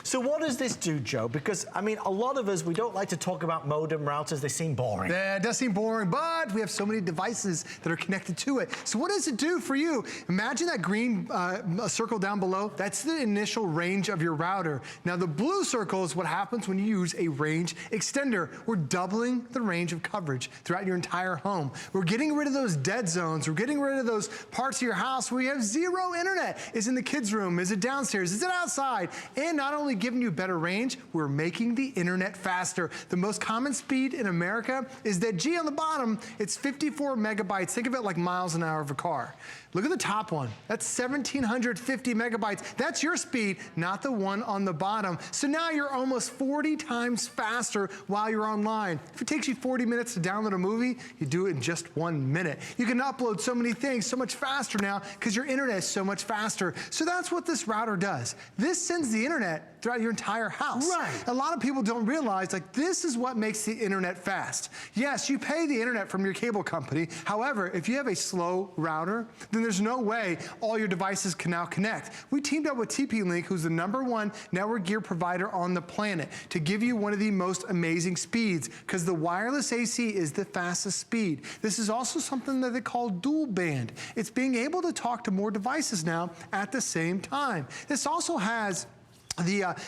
So what does this do, Joe? Because, I mean, a lot of us, we don't like to talk about modem routers. They seem boring. Yeah, it does seem boring, but we have so many devices that are connected to it. So what does it do for you? Imagine that green circle down below. That's the initial range of your router. Now, the blue circle is what happens when you use a range extender. We're doubling the range of coverage throughout your entire home. We're getting rid of those dead zones. We're getting rid of those parts of your house where you have zero internet. Is it in the kids' room? Is it downstairs? Is it outside? And not only giving you better range, we're making the internet faster. The most common speed in America is that G on the bottom. It's 54 megabytes. Think of it like miles an hour of a car. Look at the top one. That's 1,750 megabytes. That's your speed, not the one on the bottom. So now you're almost 40 times faster while you're online. If it takes you 40 minutes to download a movie, you do it in just 1 minute. You can upload so many things so much faster now because your internet is so much faster. So that's what this router does. This sends the internet throughout your entire house. Right. A lot of people don't realize, like, this is what makes the internet fast. Yes, you pay the internet from your cable company. However, if you have a slow router, then there's no way all your devices can now connect. We teamed up with TP-Link, who's the #1 network gear provider on the planet, to give you one of the most amazing speeds, because the wireless AC is the fastest speed. This is also something that they call dual band. It's being able to talk to more devices now at the same time. This also has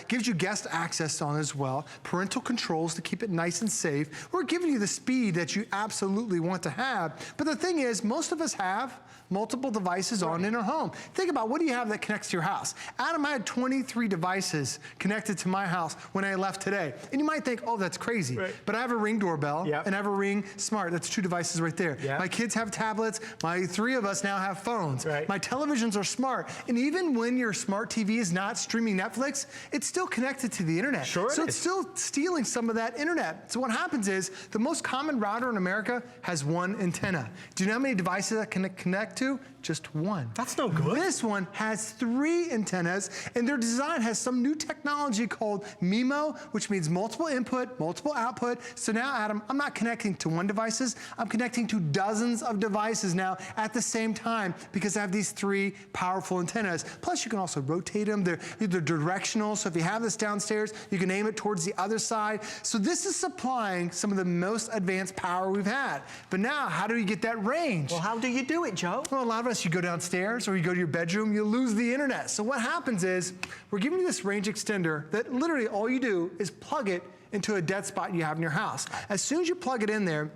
gives you guest access on as well, parental controls to keep it nice and safe. We're giving you the speed that you absolutely want to have. But the thing is, most of us have multiple devices on in our home. Think about, what do you have that connects to your house? Adam, I had 23 devices connected to my house when I left today. And you might think, oh, that's crazy. Right. But I have a Ring doorbell and I have a Ring Smart. That's 2 devices right there. Yep. My kids have tablets. My 3 of us now have phones. Right. My televisions are smart. And even when your smart TV is not streaming Netflix, it's still connected to the internet. Sure so it's still stealing some of that internet. So what happens is, the most common router in America has 1 antenna. Do you know how many devices that can connect to? just one. That's no good. This one has 3 antennas, and their design has some new technology called MIMO, which means multiple input, multiple output. So now, Adam, I'm not connecting to one devices, I'm connecting to dozens of devices now at the same time because I have these 3 powerful antennas. Plus, you can also rotate them. They're directional, so if you have this downstairs, you can aim it towards the other side. So this is supplying some of the most advanced power we've had. But now, how do we get that range? Well, how do you do it, Joe? Well, a lot of us, you go downstairs or you go to your bedroom, you lose the internet. So what happens is, we're giving you this range extender that literally all you do is plug it into a dead spot you have in your house. As soon as you plug it in there,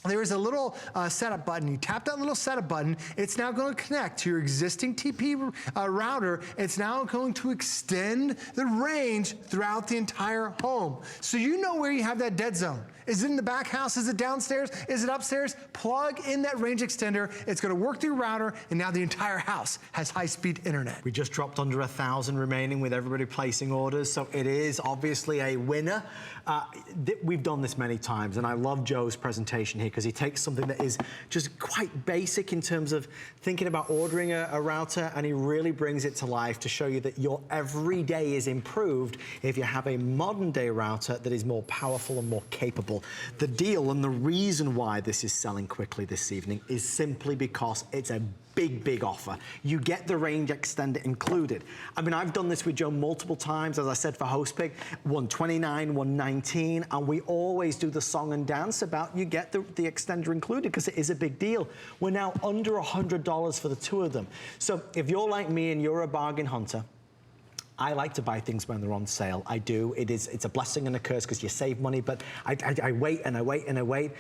there is a little setup button. You tap that little setup button. It's now going to connect to your existing TP router. It's now going to extend the range throughout the entire home. So you know where you have that dead zone. Is it in the back house? Is it downstairs? Is it upstairs? Plug in that range extender. It's going to work through your router, and now the entire house has high-speed internet. We just dropped under 1,000 remaining with everybody placing orders, so it is obviously a winner. We've done this many times, and I love Joe's presentation here because he takes something that is just quite basic in terms of thinking about ordering a router, and he really brings it to life to show you that your everyday is improved if you have a modern-day router that is more powerful and more capable. The deal and the reason why this is selling quickly this evening is simply because it's a big offer. You get the range extender included. I mean, I've done this with Joe multiple times, as I said, for host pick, 129, 119, and we always do the song and dance about you get the extender included because it is a big deal. We're now under $100 for the 2 of them. So if you're like me and you're a bargain hunter, I like to buy things when they're on sale. I do. It's a blessing and a curse because you save money, but I wait and I wait and I wait.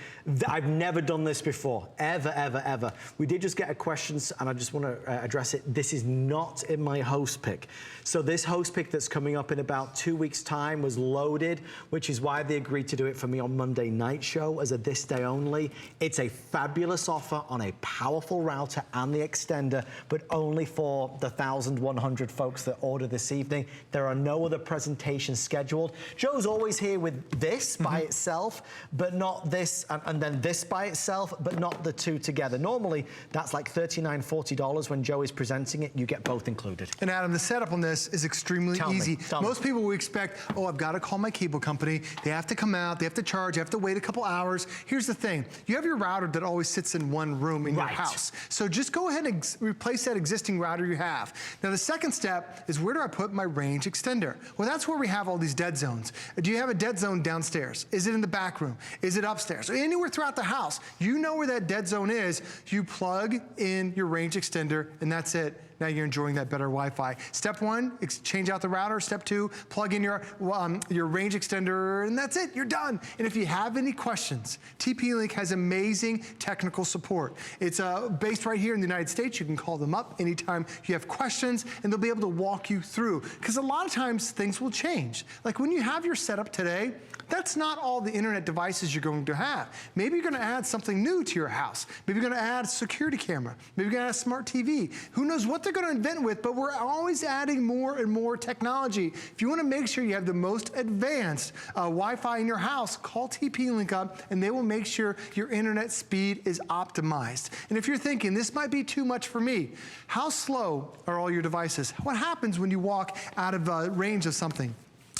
I've never done this before, ever. We did just get a question, and I just want to address it. This is not in my host pick. So this host pick that's coming up in about 2 weeks' time was loaded, which is why they agreed to do it for me on Monday Night Show as a this day only. It's a fabulous offer on a powerful router and the extender, but only for the 1,100 folks that order this evening. There are no other presentations scheduled. Joe's always here with this by itself, but not this, and then this by itself, but not the 2 together. Normally, that's like $39, $40 when Joe is presenting it. You get both included. And Adam, the setup on this is extremely easy. Tell me. Most people will expect, oh, I've got to call my cable company. They have to come out, they have to charge, I have to wait a couple hours. Here's the thing. You have your router that always sits in one room in your house. So just go ahead and replace that existing router you have. Now, the second step is, where do I put my range extender? Well, that's where we have all these dead zones. Do you have a dead zone downstairs? Is it in the back room? Is it upstairs? Or anywhere throughout the house? You know where that dead zone is. You plug in your range extender, and that's it. Now you're enjoying that better Wi-Fi. Step 1, change out the router. Step 2, plug in your range extender, and that's it, you're done. And if you have any questions, TP-Link has amazing technical support. It's based right here in the United States. You can call them up anytime you have questions, and they'll be able to walk you through. Because a lot of times things will change. Like when you have your setup today, that's not all the internet devices you're going to have. Maybe you're going to add something new to your house. Maybe you're going to add a security camera. Maybe you're going to add a smart TV. Who knows what they're going to invent with, but we're always adding more and more technology. If you want to make sure you have the most advanced Wi-Fi in your house, call TP-Link up, and they will make sure your internet speed is optimized. And if you're thinking, this might be too much for me, how slow are all your devices? What happens when you walk out of range of something?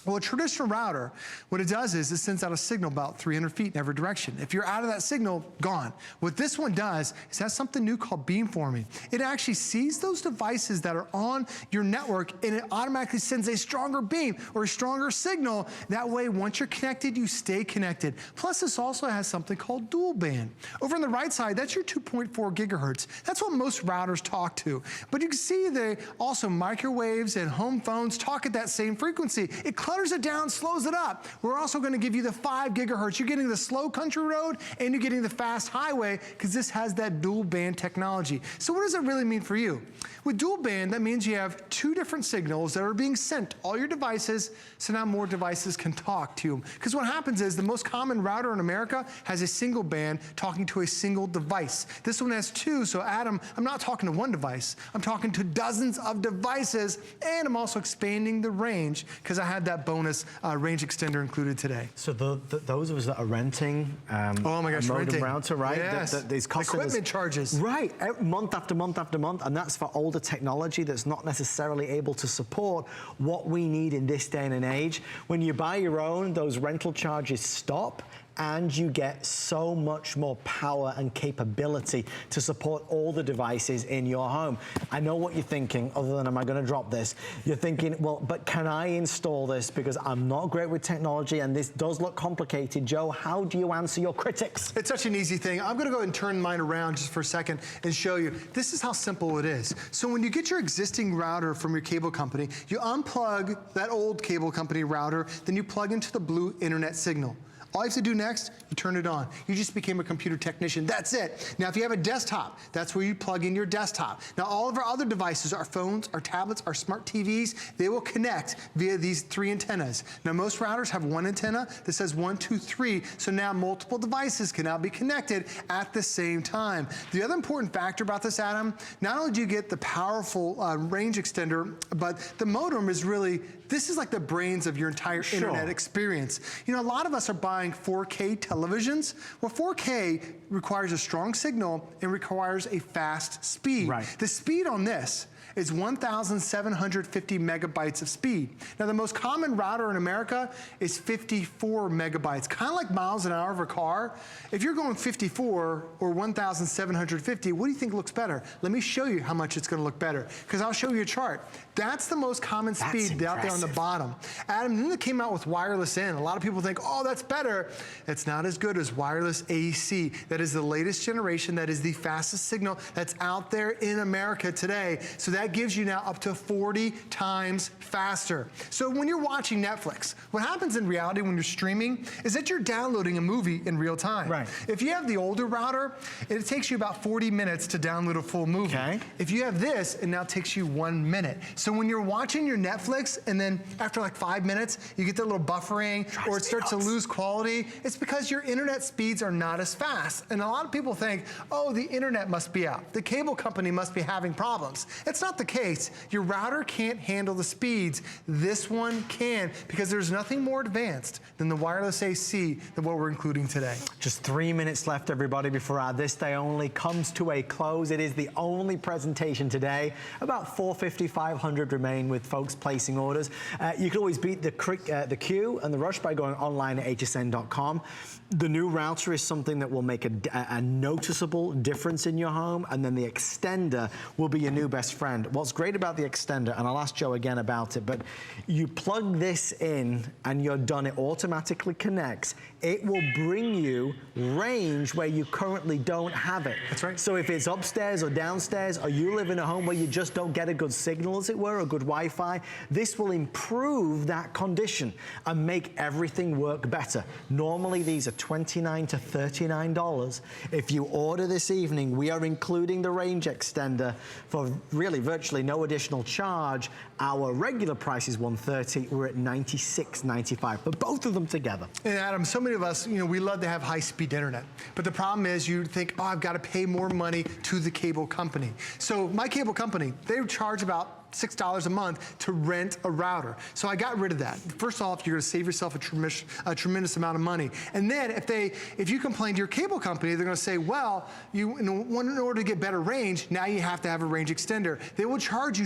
Well, a traditional router, what it does is it sends out a signal about 300 feet in every direction. If you're out of that signal, gone. What this one does is has something new called beamforming. It actually sees those devices that are on your network, and it automatically sends a stronger beam or a stronger signal. That way, once you're connected, you stay connected. Plus, this also has something called dual band. Over on the right side, that's your 2.4 gigahertz. That's what most routers talk to. But you can see they also microwaves and home phones talk at that same frequency. It clutters it down, slows it up. We're also going to give you the 5 gigahertz. You're getting the slow country road and you're getting the fast highway because this has that dual band technology. So what does it really mean for you? With dual band, that means you have 2 different signals that are being sent to all your devices, so now more devices can talk to them. Because what happens is the most common router in America has a single band talking to a single device. This one has 2, so Adam, I'm not talking to one device. I'm talking to dozens of devices, and I'm also expanding the range because I had that bonus range extender included today. So those of us that are renting oh my gosh, a modem renting. router, right? Yes. These equipment charges. Right, month after month after month, and that's for older technology that's not necessarily able to support what we need in this day and age. When you buy your own, those rental charges stop, and you get so much more power and capability to support all the devices in your home. I know what you're thinking, other than am I going to drop this? You're thinking, well, but can I install this? Because I'm not great with technology and this does look complicated. Joe, how do you answer your critics? It's such an easy thing. I'm going to go ahead and turn mine around just for a second and show you. This is how simple it is. So when you get your existing router from your cable company, you unplug that old cable company router, then you plug into the blue internet signal. All you have to do next, you turn it on. You just became a computer technician. That's it. Now, if you have a desktop, that's where you plug in your desktop. Now, all of our other devices, our phones, our tablets, our smart TVs, they will connect via these 3 antennas. Now, most routers have 1 antenna that says 1, 2, 3, so now multiple devices can now be connected at the same time. The other important factor about this, Adam, not only do you get the powerful range extender, but the modem is really, this is like the brains of your entire internet experience. You know, a lot of us are buying 4K televisions. Well, 4K requires a strong signal and requires a fast speed. Right. The speed on this is 1,750 megabytes of speed. Now, the most common router in America is 54 megabytes, kind of like miles an hour of a car. If you're going 54 or 1,750, what do you think looks better? Let me show you how much it's going to look better, because I'll show you a chart. That's the most common speed out there on the bottom. Adam, then they came out with wireless in. A lot of people think, oh, that's better. It's not as good as wireless AC. That is the latest generation. That is the fastest signal that's out there in America today. So that gives you now up to 40 times faster. So when you're watching Netflix, what happens in reality when you're streaming is that you're downloading a movie in real time. Right. If you have the older router, it takes you about 40 minutes to download a full movie. Okay. If you have this, it now takes you 1 minute. So when you're watching your Netflix and then after like 5 minutes, you get that little buffering or it starts to lose quality, it's because your internet speeds are not as fast. And a lot of people think, oh, the internet must be out. The cable company must be having problems. It's not the case. Your router can't handle the speeds. This one can, because there's nothing more advanced than the wireless AC than what we're including today. Just 3 minutes left, everybody, before our This Day Only comes to a close. It is the only presentation today. About 450, 500 remain with folks placing orders. You can always beat the queue and the rush by going online at hsn.com. The new router is something that will make a noticeable difference in your home, and then the extender will be your new best friend. What's great about the extender, and I'll ask Joe again about it, but you plug this in and you're done. It automatically connects. It will bring you range where you currently don't have it. That's right. So if it's upstairs or downstairs, or you live in a home where you just don't get a good signal, as it were, a good Wi-Fi, this will improve that condition and make everything work better. Normally, these are $29 to $39. If you order this evening, we are including the range extender for really virtually no additional charge. Our regular price is $130. We're at $96.95 for both of them together. And Adam, so many of us, you know, we love to have high-speed internet. But the problem is you think, oh, I've got to pay more money to the cable company. So my cable company, they charge about $6 a month to rent a router. So I got rid of that. First off, you're going to save yourself a tremendous amount of money. And then if you complain to your cable company, they're going to say, well, in order to get better range, now you have to have a range extender. They will charge you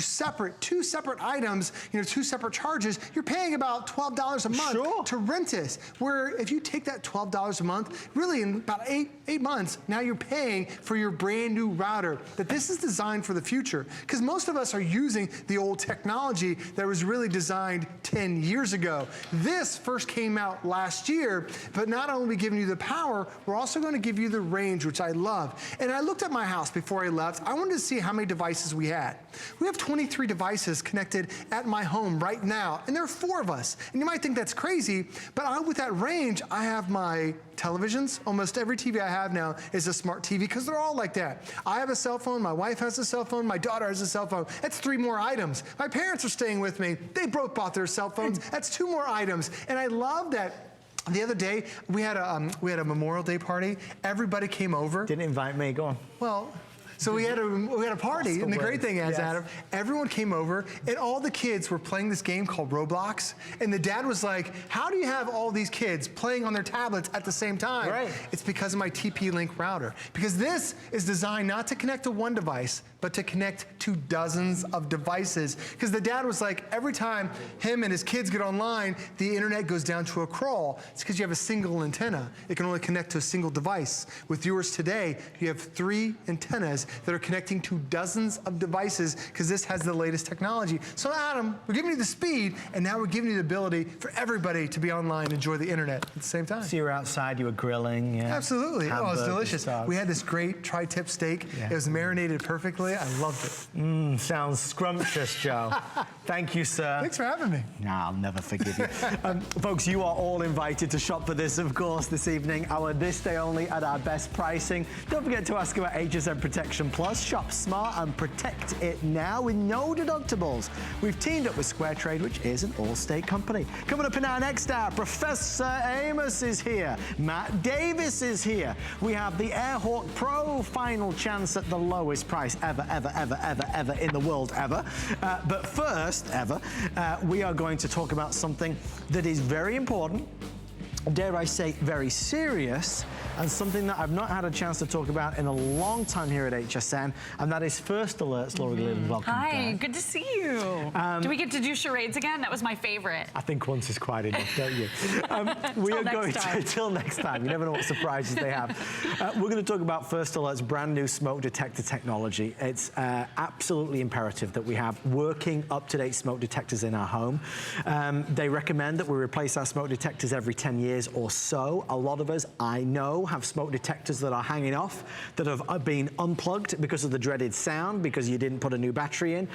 two separate items, two separate charges. You're paying about $12 a month to rent this. Where if you take that $12 a month, really in about eight months, now you're paying for your brand new router. That this is designed for the future. Because most of us are using the old technology that was really designed 10 years ago. This first came out last year, but not only are we giving you the power, we're also going to give you the range, which I love. And I looked at my house before I left. I wanted to see how many devices we had. We have 23 devices connected at my home right now, and there are 4 of us. And you might think that's crazy, but with that range, I have my televisions. Almost every TV I have now is a smart TV, because they're all like that. I have a cell phone, my wife has a cell phone, my daughter has a cell phone. That's 3 more items. My parents are staying with me. They both bought their cell phones. That's 2 more items. And I love that. The other day, we had a Memorial Day party. Everybody came over. Didn't invite me, go on. Well, So we had a party, and the great thing is, Adam, everyone came over, and all the kids were playing this game called Roblox, and the dad was like, how do you have all these kids playing on their tablets at the same time? Right. It's because of my TP-Link router. Because this is designed not to connect to one device, but to connect to dozens of devices. Because the dad was like, every time him and his kids get online, the internet goes down to a crawl. It's because you have a single antenna. It can only connect to a single device. With yours today, you have 3 antennas that are connecting to dozens of devices because this has the latest technology. So Adam, we're giving you the speed, and now we're giving you the ability for everybody to be online and enjoy the internet at the same time. So you were outside, you were grilling. Yeah. Absolutely. Oh, it was delicious. We had this great tri-tip steak. Yeah. It was marinated perfectly. I loved it. Sounds scrumptious, Joe. Thank you, sir. Thanks for having me. No, I'll never forgive you. Folks, you are all invited to shop for this, of course, this evening. Our this day only at our best pricing. Don't forget to ask about HSN Protection Plus. Shop smart and protect it now with no deductibles. We've teamed up with Square Trade, which is an all-state company. Coming up in our next hour, Professor Amos is here. Matt Davis is here. We have the Airhawk Pro final chance at the lowest price ever in the world ever. But first ever, we are going to talk about something that is very important, dare I say very serious, and something that I've not had a chance to talk about in a long time here at HSN, and that is First Alerts. Laura Glidden, welcome. Hi, good to see you. Do we get to do charades again? That was my favorite. I think once is quite enough, don't you? We are going to, till next time, you never know what surprises they have. We're going to talk about First Alert's brand new smoke detector technology. It's absolutely imperative that we have working, up-to-date smoke detectors in our home. They recommend that we replace our smoke detectors every 10 years or so. A lot of us, I know, have smoke detectors that are hanging off, that have been unplugged because of the dreaded sound, because you didn't put a new battery in.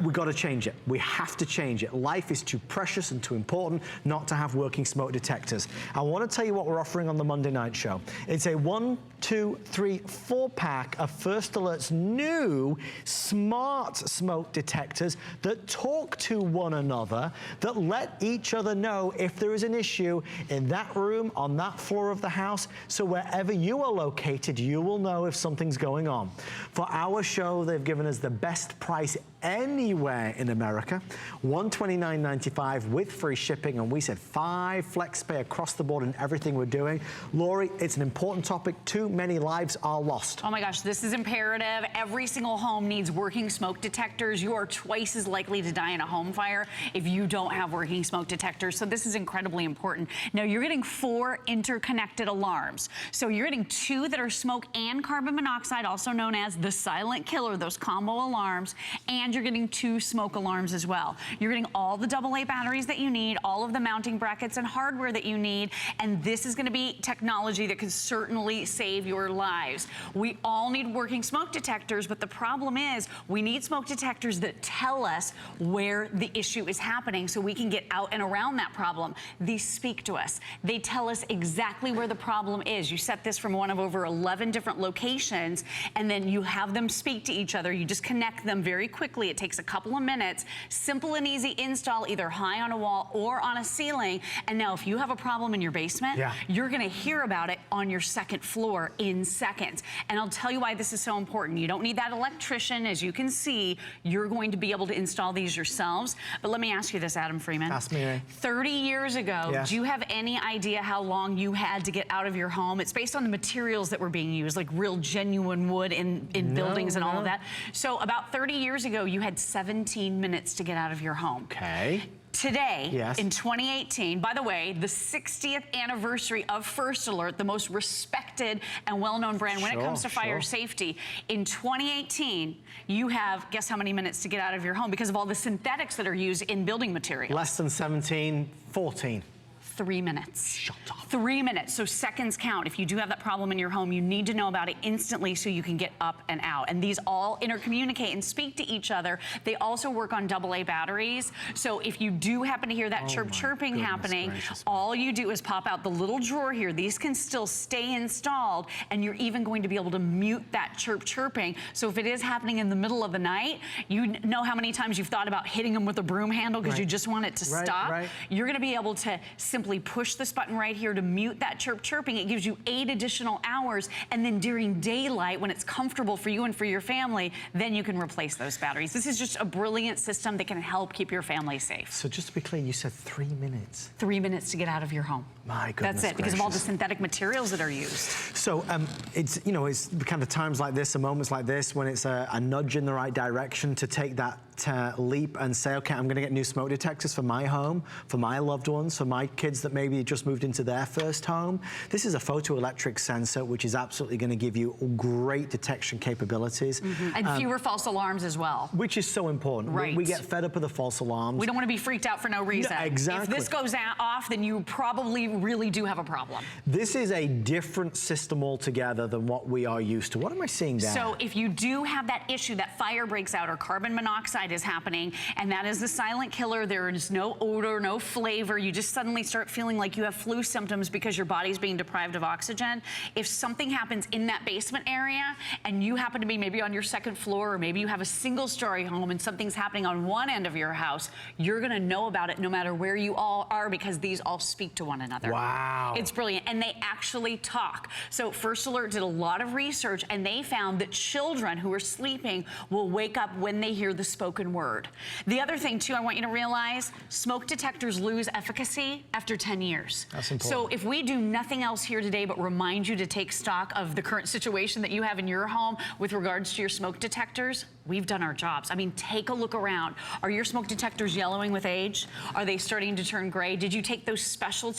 We've got to change it. We have to change it. Life is too precious and too important not to have working smoke detectors. I want to tell you what we're offering on the Monday night show. It's a 1, 2, 3, 4-pack of First Alert's new smart smoke detectors that talk to one another, that let each other know if there is an issue in that room, on that floor of the house. So wherever you are located, you will know if something's going on. For our show, they've given us the best price anywhere in America, $129.95 with free shipping, and we said 5 flex pay across the board in everything we're doing. Lori, it's an important topic. Too many lives are lost. Oh my gosh, this is imperative. Every single home needs working smoke detectors. You are twice as likely to die in a home fire if you don't have working smoke detectors. So this is incredibly important. Now you're getting 4 interconnected alarms. So you're getting 2 that are smoke and carbon monoxide, also known as the silent killer, those combo alarms, and you're getting 2 smoke alarms as well. You're getting all the AA batteries that you need, all of the mounting brackets and hardware that you need, and this is going to be technology that could certainly save your lives. We all need working smoke detectors, but the problem is we need smoke detectors that tell us where the issue is happening so we can get out and around that problem. These speak to us. They tell us exactly where the problem is. You set this from one of over 11 different locations, and then you have them speak to each other. You just connect them very quickly. It takes a couple of minutes. Simple and easy install, either high on a wall or on a ceiling. And now if you have a problem in your basement, you're going to hear about it on your second floor in seconds. And I'll tell you why this is so important. You don't need that electrician. As you can see, you're going to be able to install these yourselves. But let me ask you this, Adam Freeman. Ask me. 30 years ago, do you have any idea how long you had to get out of your home? It's based on the materials that were being used, like real genuine wood in buildings and all of that. So about 30 years ago, you had 17 minutes to get out of your home. Okay. Today, in 2018, by the way, the 60th anniversary of First Alert, the most respected and well-known brand when it comes to fire safety. In 2018, you have, guess how many minutes to get out of your home because of all the synthetics that are used in building materials? Less than 17, 14. 3 minutes. Shut up. 3 minutes, so seconds count. If you do have that problem in your home, you need to know about it instantly so you can get up and out. And these all intercommunicate and speak to each other. They also work on AA batteries. So if you do happen to hear that chirping happening, all you do is pop out the little drawer here. These can still stay installed, and you're even going to be able to mute that chirping. So if it is happening in the middle of the night, you know how many times you've thought about hitting them with a broom handle because you just want it to stop. You're going to be able to simply simply push this button right here to mute that chirping. It gives you 8 additional hours, and then during daylight, when it's comfortable for you and for your family, then you can replace those batteries. This is just a brilliant system that can help keep your family safe. So just to be clear, you said 3 minutes. 3 minutes to get out of your home. My goodness That's it, because of all the gracious. synthetic materials that are used. So it's, you know, it's the kind of times like this, and moments like this, when it's a nudge in the right direction to take that leap and say, okay, I'm gonna get new smoke detectors for my home, for my loved ones, for my kids that maybe just moved into their first home. This is a photoelectric sensor, which is absolutely gonna give you great detection capabilities. And fewer false alarms as well. Which is so important. Right. We get fed up with the false alarms. We don't want to be freaked out for no reason. No, exactly. If this goes off, then you probably really do have a problem. This is a different system altogether than what we are used to. What am I seeing there? So if you do have that issue, that fire breaks out or carbon monoxide is happening, and that is the silent killer, there is no odor, no flavor, you just suddenly start feeling like you have flu symptoms because your body's being deprived of oxygen. If something happens in that basement area and you happen to be maybe on your second floor, or maybe you have a single-story home and something's happening on one end of your house, you're gonna know about it no matter where you all are, because these all speak to one another. Wow. It's brilliant, and they actually talk. So First Alert did a lot of research, and they found that children who are sleeping will wake up when they hear the spoken word. The other thing, too, I want you to realize, smoke detectors lose efficacy after 10 years. That's important. So if we do nothing else here today but remind you to take stock of the current situation that you have in your home with regards to your smoke detectors, we've done our jobs. I mean, take a look around. Are your smoke detectors yellowing with age? Are they starting to turn gray? Did you take those special